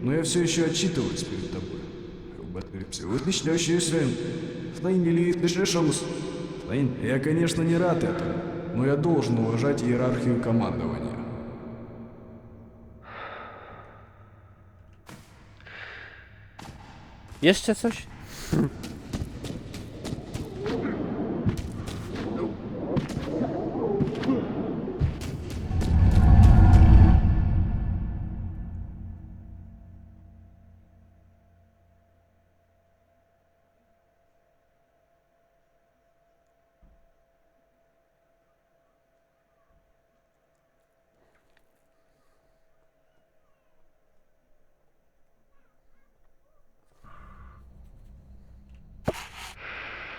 [SPEAKER 6] но я все еще отчитываюсь перед тобой. Я, конечно, не рад этому, но я должен уважать иерархию командования.
[SPEAKER 1] Jeszcze coś?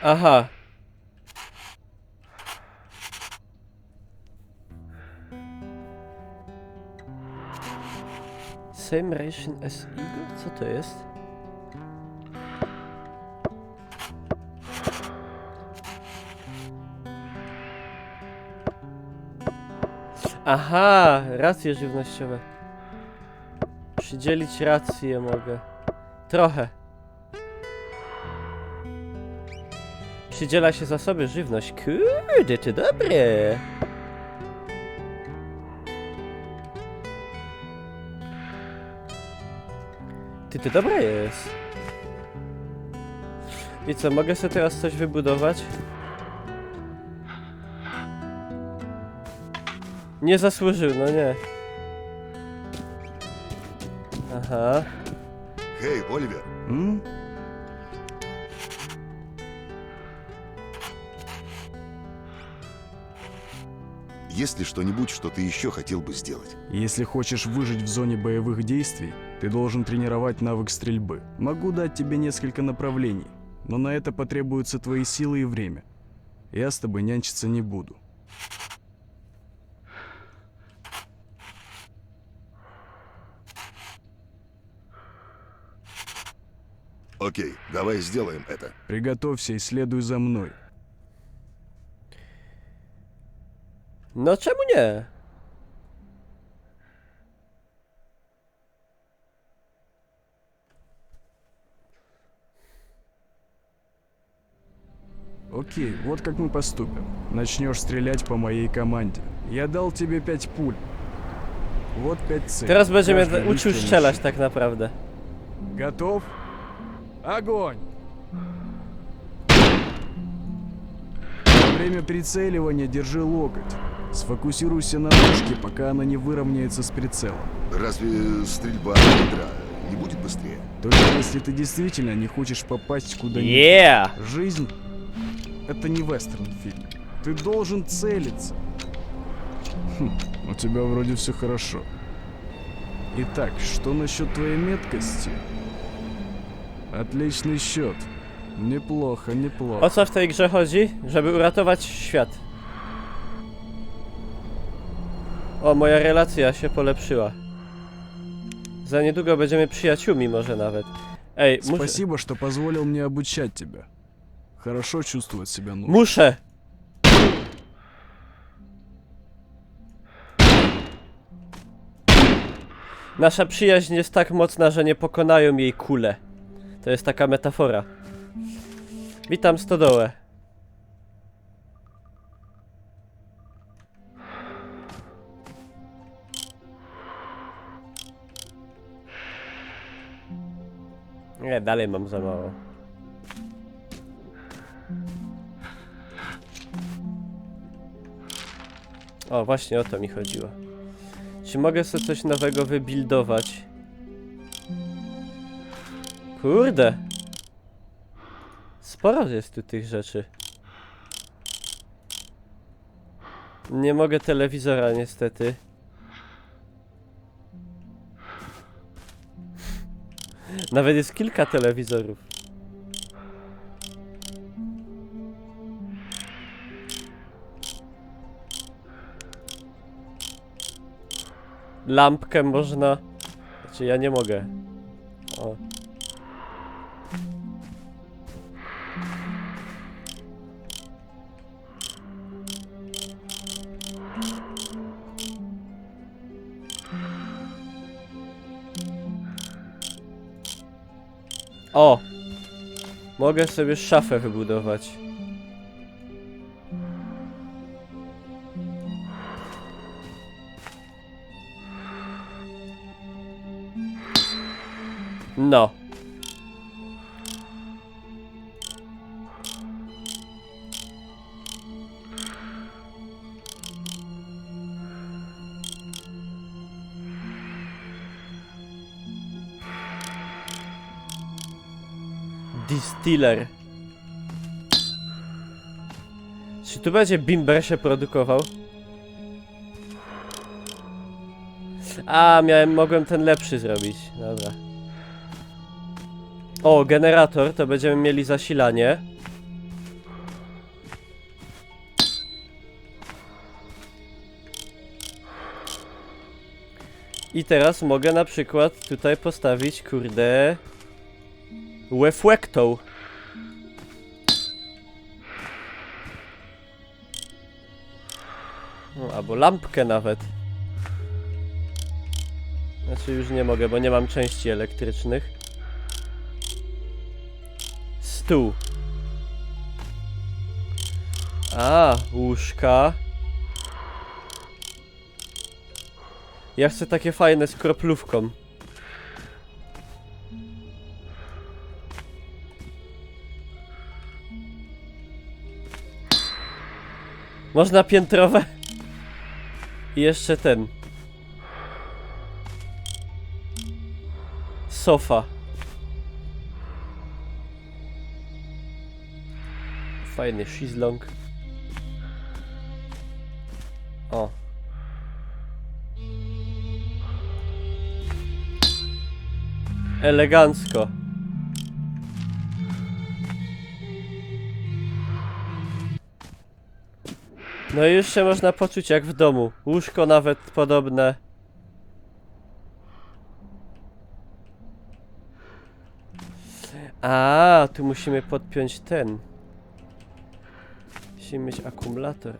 [SPEAKER 1] Aha. Same ration as Igor? Co to jest? Aha, racje żywnościowe. Przydzielić rację mogę. Trochę. Przydziela się zasoby żywność. Kurde, to dobre. To dobre jest. I co, mogę sobie teraz coś wybudować? Nie zasłużył, no nie. Aha.
[SPEAKER 4] Hej, Оливер. Есть ли что-нибудь, что ты еще хотел бы сделать?
[SPEAKER 6] Если хочешь выжить в зоне боевых действий, ты должен тренировать навык стрельбы. Могу дать тебе несколько направлений, но на это потребуются твои силы и время. Я с тобой нянчиться не буду.
[SPEAKER 4] Окей, давай сделаем это.
[SPEAKER 6] Приготовься и следуй за мной.
[SPEAKER 1] No czemu nie?
[SPEAKER 6] Окей, вот как мы поступим. Начнешь стрелять по моей команде. Я дал тебе 5 пуль. Вот 5 целей.
[SPEAKER 1] Teraz będziemy
[SPEAKER 6] Каждый
[SPEAKER 1] uczył
[SPEAKER 6] выстрел
[SPEAKER 1] strzelać
[SPEAKER 6] на
[SPEAKER 1] tak naprawdę.
[SPEAKER 6] Готов? Огонь! Во время прицеливания держи локоть. Сфокусируйся на мушке, пока она не выровняется с прицелом.
[SPEAKER 4] Разве стрельба от ядра не будет быстрее?
[SPEAKER 6] Только если ты действительно не хочешь попасть куда-нибудь.
[SPEAKER 1] Yeah!
[SPEAKER 6] Жизнь — это не вестерн-фильм. Ты должен целиться. У тебя вроде все хорошо. Итак, что насчет твоей меткости? Отличный счет. Неплохо, неплохо.
[SPEAKER 1] O co w tej grze chodzi? Żeby uratować świat. O, moja relacja się polepszyła. За niedługo będziemy przyjaciółmi może nawet. Ej, muszę...
[SPEAKER 6] Спасибо, что позволил мне обучать тебя. Хорошо чувствовать себя нужно.
[SPEAKER 1] Muszę! Nasza przyjaźń jest tak mocna, że nie pokonają jej kule. To jest taka metafora. Witam stodołę. Nie, dalej mam za mało. O, właśnie o to mi chodziło. Czy mogę sobie coś nowego wybuildować? Kurde. Sporo jest tu tych rzeczy. Nie mogę telewizora niestety. Nawet jest kilka telewizorów. Lampkę można... Znaczy ja nie mogę. O. O! Mogę sobie szafę wybudować. No. Distiller. Czy tu będzie bimber się produkował? A, mogłem ten lepszy zrobić. Dobra. O, generator, to będziemy mieli zasilanie. I teraz mogę na przykład tutaj postawić, kurde... Reflector. No, albo lampkę nawet. Znaczy już nie mogę, bo nie mam części elektrycznych. Stół. A, łóżka. Ja chcę takie fajne z kroplówką. Można piętrowe? I jeszcze ten. Sofa. Fajny szizlong. O. Elegancko. No i już się można poczuć jak w domu. Łóżko nawet podobne. A, tu musimy podpiąć ten. Musimy mieć akumulator.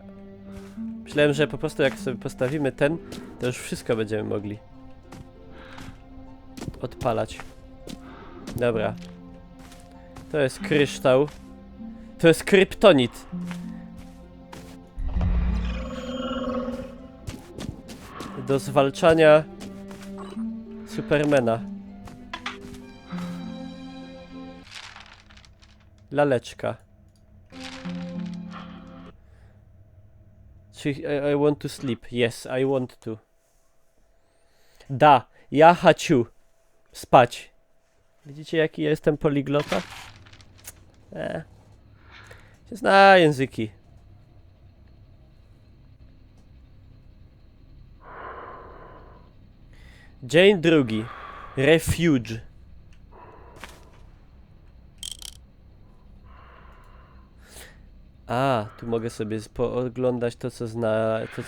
[SPEAKER 1] Myślałem, że po prostu jak sobie postawimy ten, to już wszystko będziemy mogli odpalać. Dobra. To jest kryształ. To jest kryptonit. Do zwalczania Supermana. Laleczka. I want to sleep. Yes, I want to. Da, ja хочу spać. Widzicie jaki ja jestem poliglota? Się zna języki. Dzień drugi. Refuge. A, tu mogę sobie pooglądać to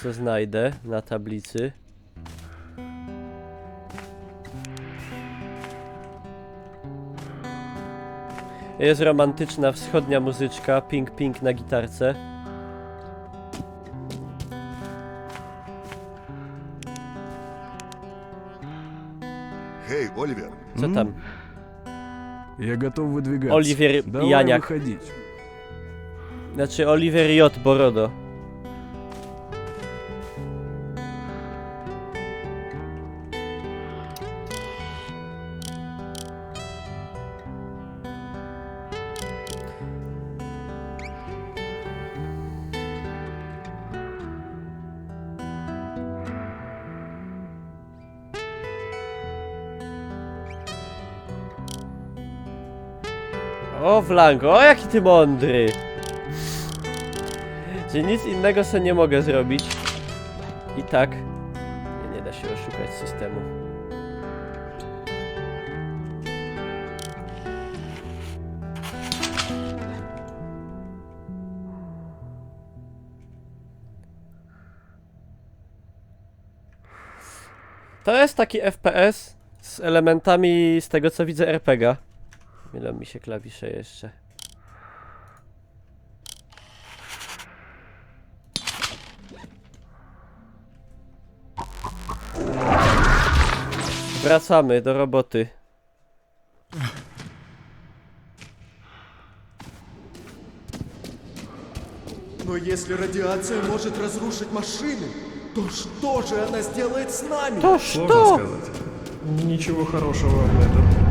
[SPEAKER 1] co znajdę na tablicy. Jest romantyczna wschodnia muzyczka, ping ping na gitarce.
[SPEAKER 4] Hej, Оливер.
[SPEAKER 1] Co tam?
[SPEAKER 6] Я готов выдвигаться.
[SPEAKER 1] Оливер
[SPEAKER 6] Давай
[SPEAKER 1] Яняк.
[SPEAKER 6] выходить.
[SPEAKER 1] Znaczy Oliver J. Borodo. O, Wlango, o jaki ty mądry! Że nic innego sobie nie mogę zrobić. I tak nie da się oszukać systemu. To jest taki FPS z elementami, z tego co widzę, RPG. Mylą mi się klawisze jeszcze. Wracamy do roboty.
[SPEAKER 9] Но если радиация может разрушить машины, то что же она сделает с нами?
[SPEAKER 1] То
[SPEAKER 10] Сложно
[SPEAKER 1] что?
[SPEAKER 10] сказать. Ничего хорошего в этом.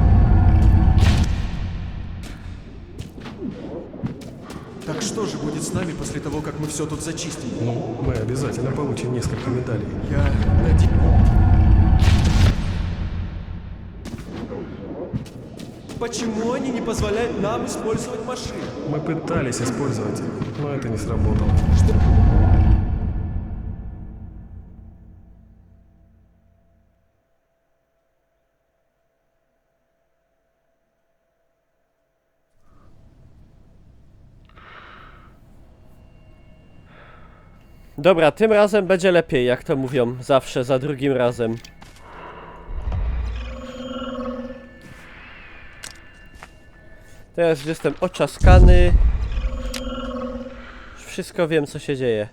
[SPEAKER 9] Так что же будет с нами после того, как мы все тут зачистим?
[SPEAKER 10] Ну, мы обязательно получим несколько медалей.
[SPEAKER 9] Я надеюсь... Почему они не позволяют нам использовать машины?
[SPEAKER 10] Мы пытались использовать их, но это не сработало.
[SPEAKER 9] Что?
[SPEAKER 1] Dobra, tym razem będzie lepiej, jak to mówią zawsze za drugim razem. Teraz już jestem oczaskany. Już wszystko wiem, co się dzieje.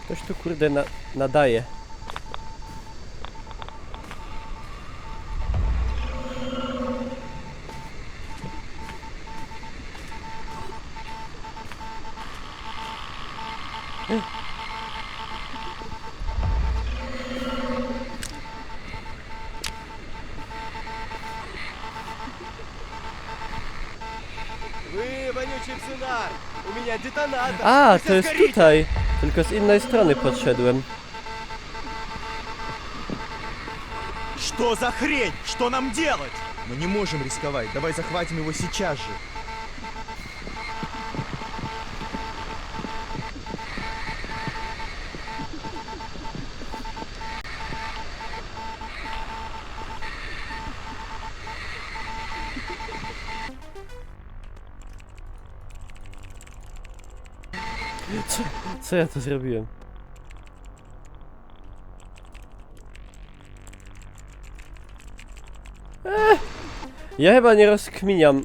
[SPEAKER 1] Ktoś tu kurde nadaje.
[SPEAKER 8] Вы, вонючий псинар! У меня детонатор!
[SPEAKER 1] A, to jest tutaj. Tylko z innej strony podszedłem.
[SPEAKER 8] Что за хрень? Что нам делать?
[SPEAKER 9] Мы не можем рисковать. Давай захватим его сейчас же.
[SPEAKER 1] Co ja tu zrobiłem? Ja chyba nie rozkminiam.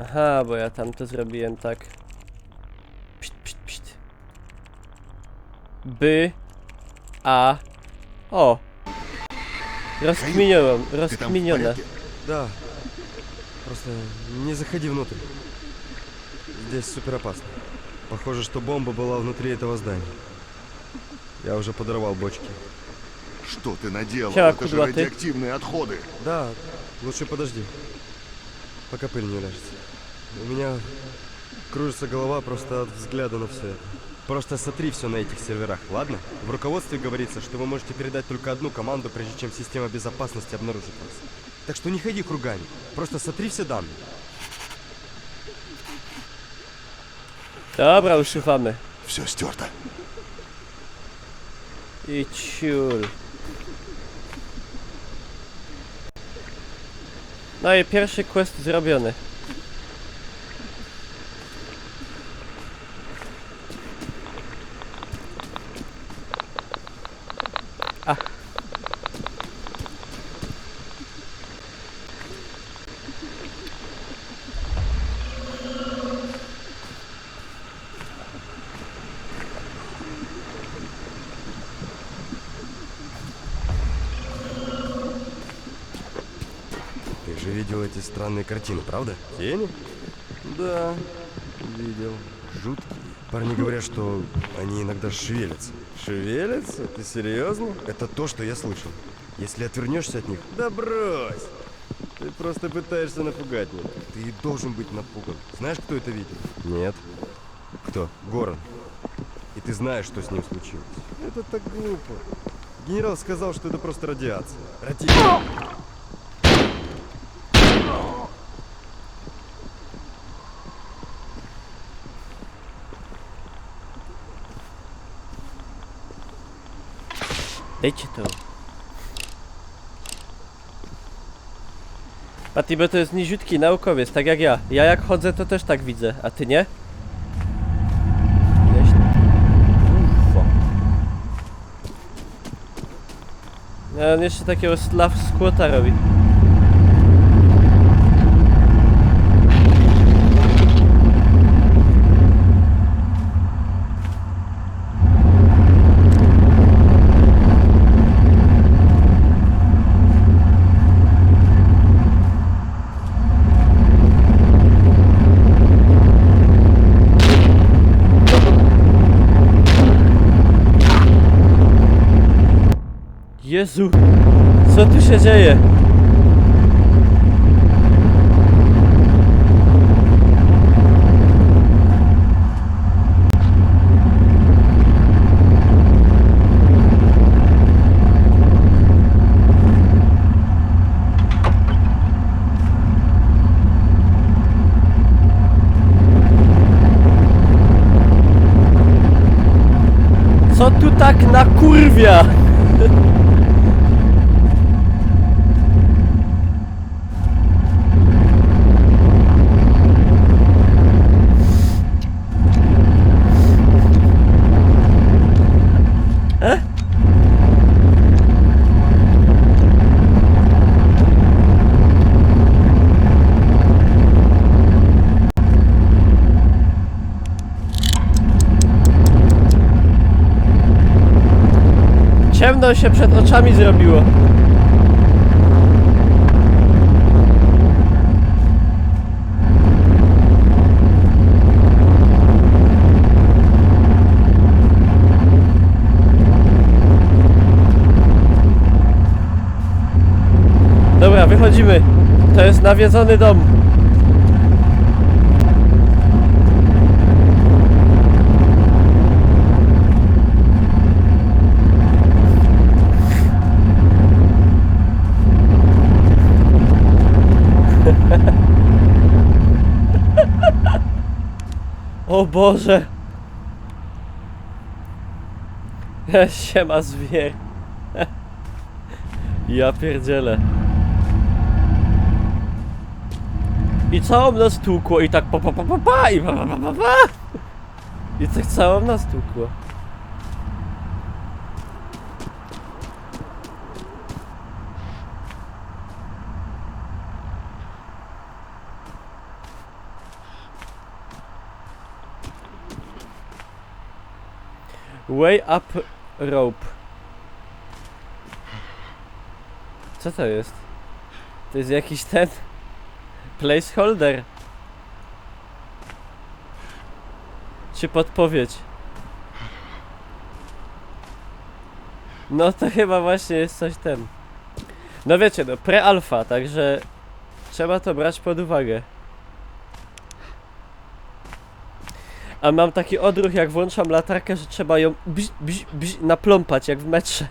[SPEAKER 1] Aha, bo ja tam to zrobiłem tak. Pszt, pszt, pszt. A. O! Rozkminiłem, rozkminione.
[SPEAKER 11] Да. Просто не заходи внутрь. Здесь супер опасно. Похоже, что бомба была внутри этого здания. Я уже подорвал бочки.
[SPEAKER 4] Что ты наделал?
[SPEAKER 1] Чё,
[SPEAKER 4] Это же
[SPEAKER 1] куда ты?
[SPEAKER 4] радиоактивные отходы.
[SPEAKER 11] Да, лучше подожди. Пока пыль не уляжется. У меня кружится голова просто от взгляда на все это. Просто сотри все на этих серверах, ладно? В руководстве говорится, что вы можете передать только одну команду, прежде чем система безопасности обнаружит вас. Так что не ходи кругами, просто сотри все данные.
[SPEAKER 1] Dobra, usuwamy.
[SPEAKER 4] Все стерто.
[SPEAKER 1] I ciul. No i pierwszy quest zrobiony.
[SPEAKER 11] видел эти странные картины, правда? Тени? Да, видел. Жуткие. Парни говорят, что они иногда шевелятся. Шевелятся? Ты серьезно? Это то, что я слышал. Если отвернешься от них... Да брось! Ты просто пытаешься напугать меня. Ты должен быть напуган. Знаешь, кто это видел? Нет. Кто? Горан. И ты знаешь, что с ним случилось. Это так глупо. Генерал сказал, что это просто радиация. Радиация.
[SPEAKER 1] Dajcie to. Patty, bo to jest niziutki naukowiec, tak jak ja. Ja jak chodzę, to też tak widzę, a ty nie? Ufo. No, on jeszcze takiego slav squata robi. Jezu, co tu się dzieje? Co tu tak nakurwia? Ciemno się przed oczami zrobiło. Dobra, wychodzimy. To jest nawiedzony dom. O Boże! Siema zwier. Ja pierdzielę. I całą nas tłukło i tak pa pa pa pa pa i pa pa pa pa pa. I tak całą nas tłukło. Way up rope. Co to jest? To jest jakiś ten placeholder. Czy podpowiedź? No to chyba właśnie jest coś ten. No wiecie, no pre-alpha, także trzeba to brać pod uwagę. A mam taki odruch, jak włączam latarkę, że trzeba ją napląpać, jak w metrze.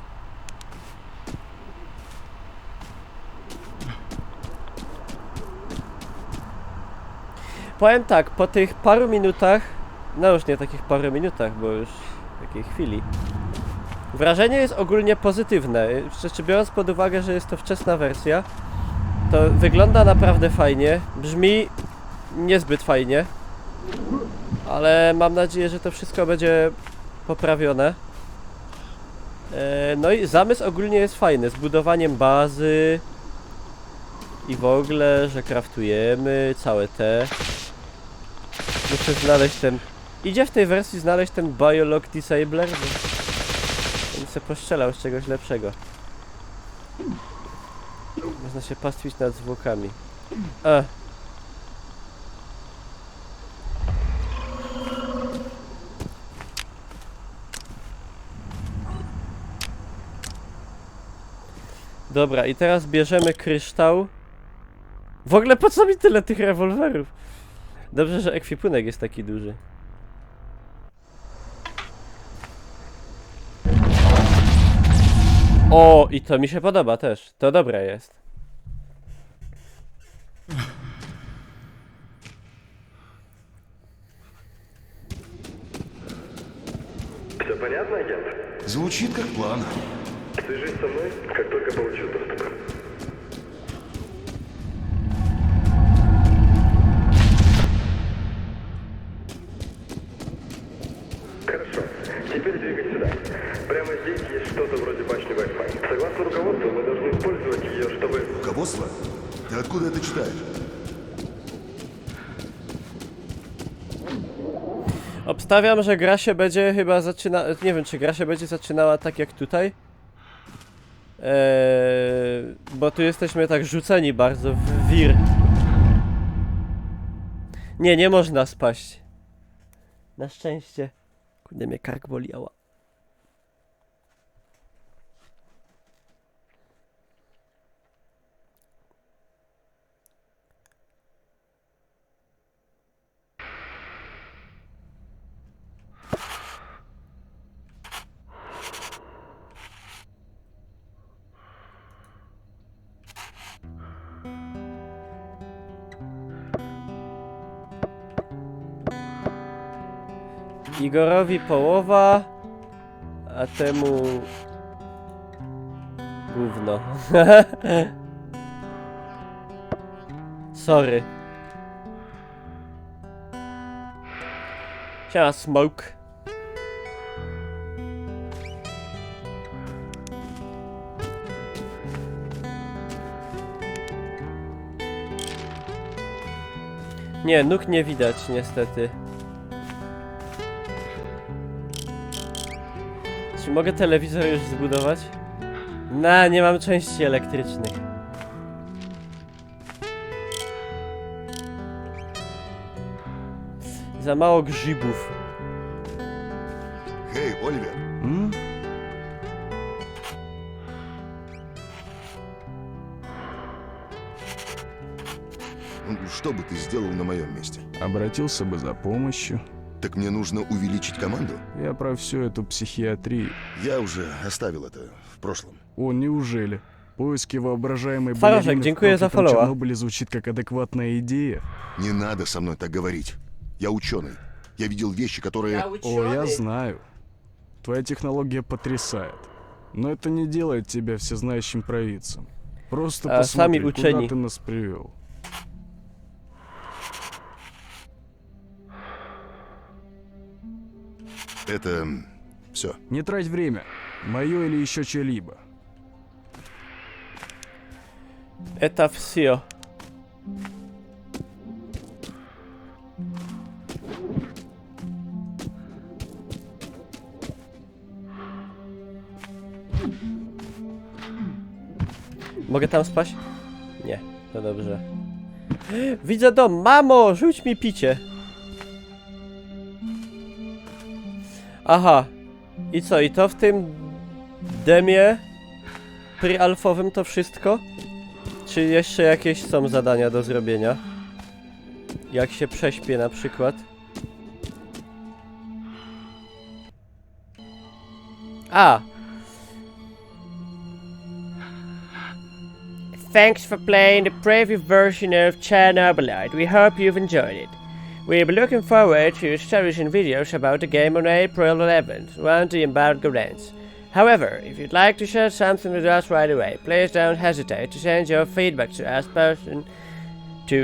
[SPEAKER 1] Powiem tak, po tych paru minutach, no już nie takich paru minutach, bo już takiej chwili, wrażenie jest ogólnie pozytywne. Rzeczy biorąc pod uwagę, że jest to wczesna wersja, to wygląda naprawdę fajnie, brzmi niezbyt fajnie. Ale mam nadzieję, że to wszystko będzie poprawione. No i zamysł ogólnie jest fajny, z budowaniem bazy i w ogóle, że craftujemy całe te. Muszę znaleźć ten... Idzie w tej wersji znaleźć ten Biolog Disabler, bo bym sobie postrzelał z czegoś lepszego. Można się pastwić nad zwłokami. Dobra, i teraz bierzemy kryształ. W ogóle po co mi tyle tych rewolwerów? Dobrze, że ekwipunek jest taki duży. O, i to mi się podoba też. To dobre jest.
[SPEAKER 12] Все понятно, агент?
[SPEAKER 4] Звучит как план.
[SPEAKER 12] Свяжись со мной, как только получу доступ. Хорошо. Теперь двигай сюда. Прямо здесь есть что-то вроде башни Wi-Fi. Согласно руководству, мы должны использовать ее, чтобы...
[SPEAKER 4] Руководство? Ты откуда это читаешь?
[SPEAKER 1] Obstawiam, że gra się będzie chyba zaczyna... Nie wiem, czy gra się będzie zaczynała tak jak tutaj. Bo tu jesteśmy tak rzuceni bardzo w wir. Nie, nie można spaść. Na szczęście. Kurde, mnie kark boli, ała. Igorowi połowa, a temu gówno. Sorry. Siema, Smoke. Nie, nóg nie widać niestety. Czy mogę telewizor już zbudować? Nie mam części elektrycznych. Za mało grzybów.
[SPEAKER 4] Hej, Оливер. Что бы ты сделал на моем месте?
[SPEAKER 6] Обратился бы за помощью.
[SPEAKER 4] Так мне нужно увеличить команду?
[SPEAKER 6] Я про всю эту психиатрию.
[SPEAKER 4] Я уже оставил это в прошлом.
[SPEAKER 6] О, неужели? Поиски воображаемой
[SPEAKER 1] Фаражек,
[SPEAKER 6] балерины в
[SPEAKER 1] dziękuję za
[SPEAKER 6] проклятом
[SPEAKER 1] followa.
[SPEAKER 6] Чернобыле звучит как адекватная идея.
[SPEAKER 4] Не надо со мной так говорить. Я ученый. Я видел вещи, которые...
[SPEAKER 6] О, я знаю. Твоя технология потрясает. Но это не делает тебя всезнающим провидцем. Просто
[SPEAKER 1] сами
[SPEAKER 6] посмотри, куда
[SPEAKER 1] учени.
[SPEAKER 6] ты нас привел.
[SPEAKER 4] Это... все.
[SPEAKER 6] Не трать время. Мое или еще чье-либо.
[SPEAKER 1] Это все. Mogę tam spać? Nie, to dobrze. Widzę dom! Mamo, rzuć mi picie! Aha. I co? I to w tym demie pre-alfowym to wszystko? Czy jeszcze jakieś są zadania do zrobienia? Jak się prześpię na przykład? A! Thanks for playing the preview version of Chernobylite. We hope you've enjoyed it. We'll be looking forward to establishing videos about the game on April 11th, when the embargo ends. However, if you'd like to share something with us right away, please don't hesitate to send your feedback to us person to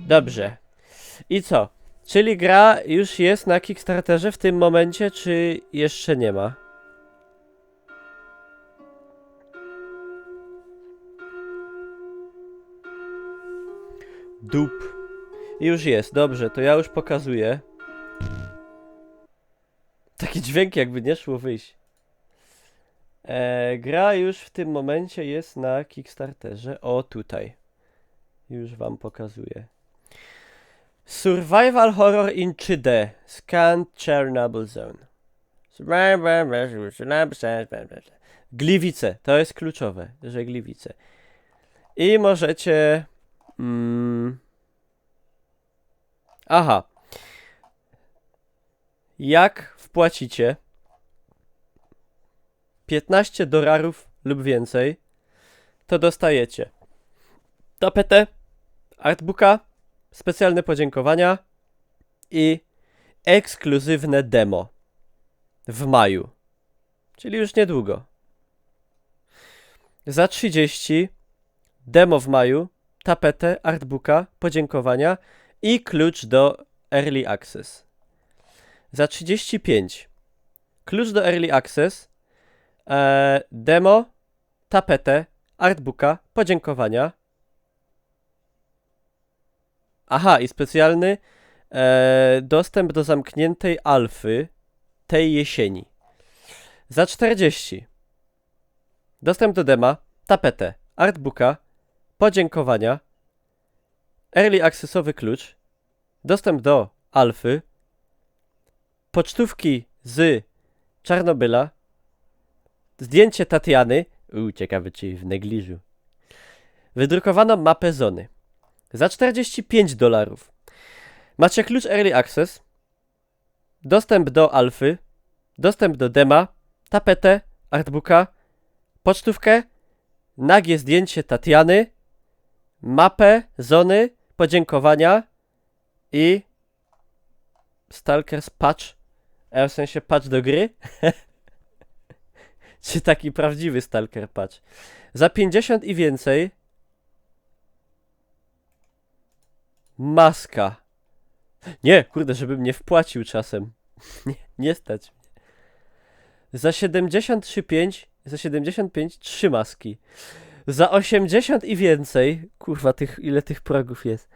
[SPEAKER 1] Dobrze. I co? Czyli gra już jest na Kickstarterze w tym momencie, czy jeszcze nie ma? Dup. Już jest, dobrze, to ja już pokazuję. Taki dźwięk jakby nie szło wyjść. Gra już w tym momencie jest na Kickstarterze. O, tutaj. Już wam pokazuję. Survival Horror in 3D. Scan Chernobyl Zone. Gliwice. To jest kluczowe, że Gliwice. I możecie... Aha. Jak wpłacicie $15 lub więcej, to dostajecie tapetę, artbooka, specjalne podziękowania i ekskluzywne demo w maju, czyli już niedługo. Za 30 demo w maju, tapetę, artbooka, podziękowania i klucz do Early Access. Za 35 klucz do Early Access, demo, tapetę, artbooka, podziękowania. Aha, i specjalny dostęp do zamkniętej alfy tej jesieni. Za 40 dostęp do dema, tapetę, artbooka, podziękowania, Early Accessowy klucz, dostęp do alfy, pocztówki z Czarnobyla, zdjęcie Tatiany, ciekawe czy w negliżu, wydrukowaną mapę zony. Za $45 macie klucz Early Access, dostęp do alfy, dostęp do dema, tapetę, artbooka, pocztówkę, nagie zdjęcie Tatiany, mapę zony, podziękowania i Stalker's Patch. W sensie patch do gry? Czy taki prawdziwy Stalker Patch? Za 50 i więcej maska. Nie, kurde, żebym nie wpłacił czasem. Nie stać mnie. Za 75 3 maski. Za 80 i więcej, kurwa, ile tych progów jest.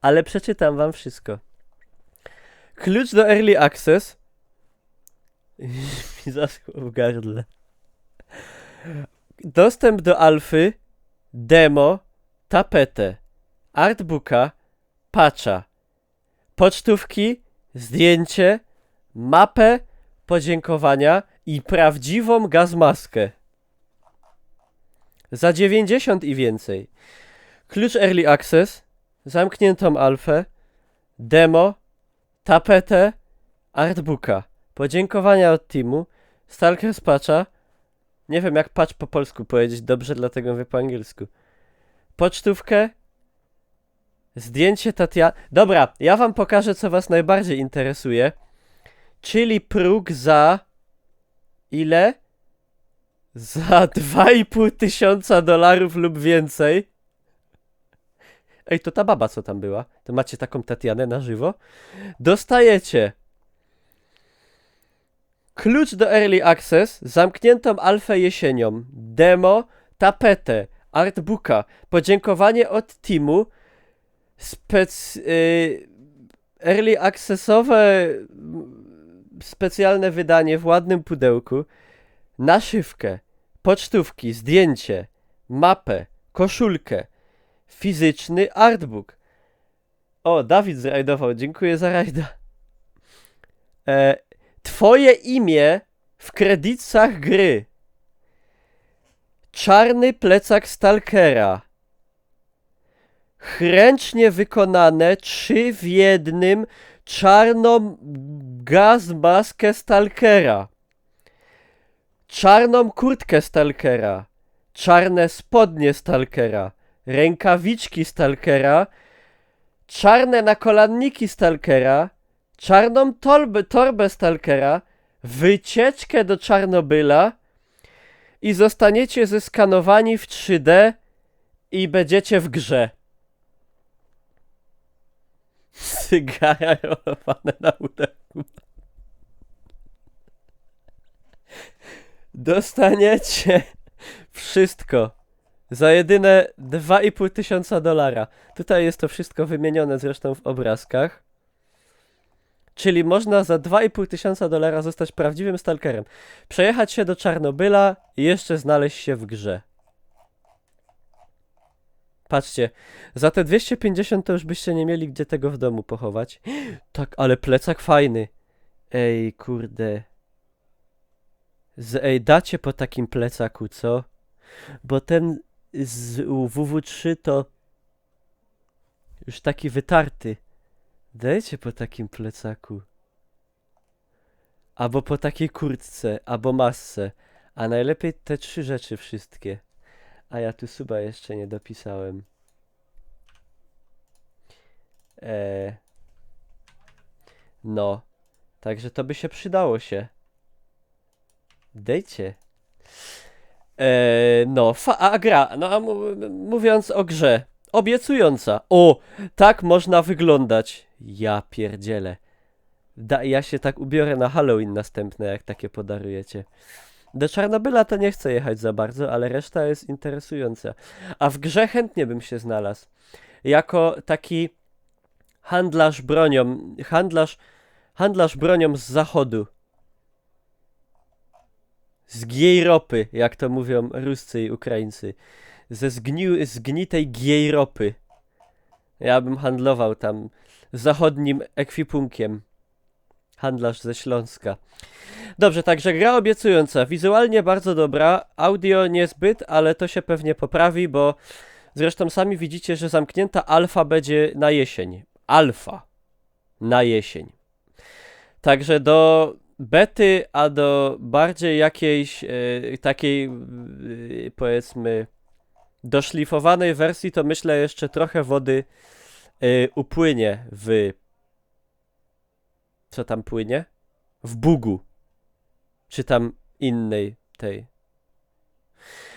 [SPEAKER 1] Ale przeczytam wam wszystko. Klucz do Early Access. Mi zaschło w gardle. Dostęp do alfy, demo, tapetę, artbooka, patcha, pocztówki, zdjęcie, mapę, podziękowania i prawdziwą gazmaskę. Za 90 i więcej. Klucz Early Access, zamkniętą alfę, demo, tapetę, artbooka, podziękowania od teamu, Stalker's Patcha. Nie wiem jak patch po polsku powiedzieć dobrze, dlatego mówię po angielsku. Pocztówkę, zdjęcie Tatiana. Dobra, ja wam pokażę co was najbardziej interesuje. Czyli próg za... ile? Za $2500 lub więcej. Ej, to ta baba co tam była? To macie taką Tatianę na żywo? Dostajecie klucz do Early Access, zamkniętą alfę jesienią, demo, tapetę, artbooka, podziękowanie od teamu, Early Accessowe specjalne wydanie w ładnym pudełku, naszywkę, pocztówki, zdjęcie, mapę, koszulkę, fizyczny artbook. O, Dawid zrajdował, dziękuję za rajda. Twoje imię w kredytach gry. Czarny plecak Stalkera. Ręcznie wykonane 3 w 1 czarną gazmaskę Stalkera. Czarną kurtkę Stalkera. Czarne spodnie Stalkera. Rękawiczki Stalkera. Czarne nakolanniki Stalkera. Czarną torbę Stalkera, wycieczkę do Czarnobyla i zostaniecie zeskanowani w 3D i będziecie w grze. Cygara rolowane na udełku. Dostaniecie wszystko za jedyne $2500. Tutaj jest to wszystko wymienione zresztą w obrazkach. Czyli można za $2500 zostać prawdziwym stalkerem. Przejechać się do Czarnobyla i jeszcze znaleźć się w grze. Patrzcie, za te 250 to już byście nie mieli gdzie tego w domu pochować. Tak, ale plecak fajny. Ej, kurde. Ej, dacie po takim plecaku, co? Bo ten z WW3 to już taki wytarty. Dajcie po takim plecaku. Albo po takiej kurtce, albo masce. A najlepiej te 3 rzeczy wszystkie. A ja tu suba jeszcze nie dopisałem. No. Także to by się przydało się. Dejcie. No, a gra. No, a mówiąc o grze. Obiecująca. O, tak można wyglądać. Ja pierdzielę. Ja się tak ubiorę na Halloween następne, jak takie podarujecie. Do Czarnobyla to nie chcę jechać za bardzo, ale reszta jest interesująca. A w grze chętnie bym się znalazł. Jako taki handlarz bronią. Handlarz bronią z zachodu. Z giejropy, jak to mówią Ruscy i Ukraińcy. Ze zgnitej giejropy. Ja bym handlował tam zachodnim ekwipunkiem. Handlarz ze Śląska. Dobrze, także gra obiecująca. Wizualnie bardzo dobra. Audio niezbyt, ale to się pewnie poprawi, bo zresztą sami widzicie, że zamknięta alfa będzie na jesień. Alfa. Na jesień. Także do bety, a do bardziej jakiejś takiej powiedzmy doszlifowanej wersji, to myślę jeszcze trochę wody upłynie w... Co tam płynie? W Bugu. Czy tam innej tej.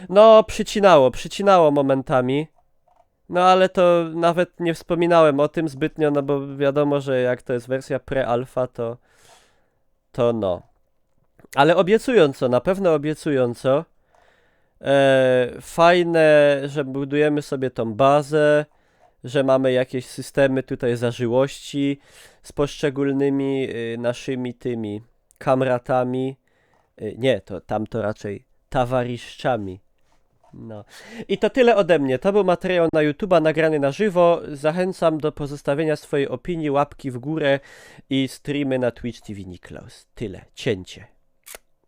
[SPEAKER 1] No, przycinało momentami. No, ale to nawet nie wspominałem o tym zbytnio, no bo wiadomo, że jak to jest wersja pre-alpha, to no. Ale obiecująco, na pewno obiecująco. Fajne, że budujemy sobie tą bazę, że mamy jakieś systemy tutaj zażyłości z poszczególnymi naszymi tymi kamratami. Nie, to tam to raczej towarzyszami. No. I to tyle ode mnie. To był materiał na YouTube'a nagrany na żywo. Zachęcam do pozostawienia swojej opinii, łapki w górę i streamy na Twitch TV Niklaus. Tyle. Cięcie.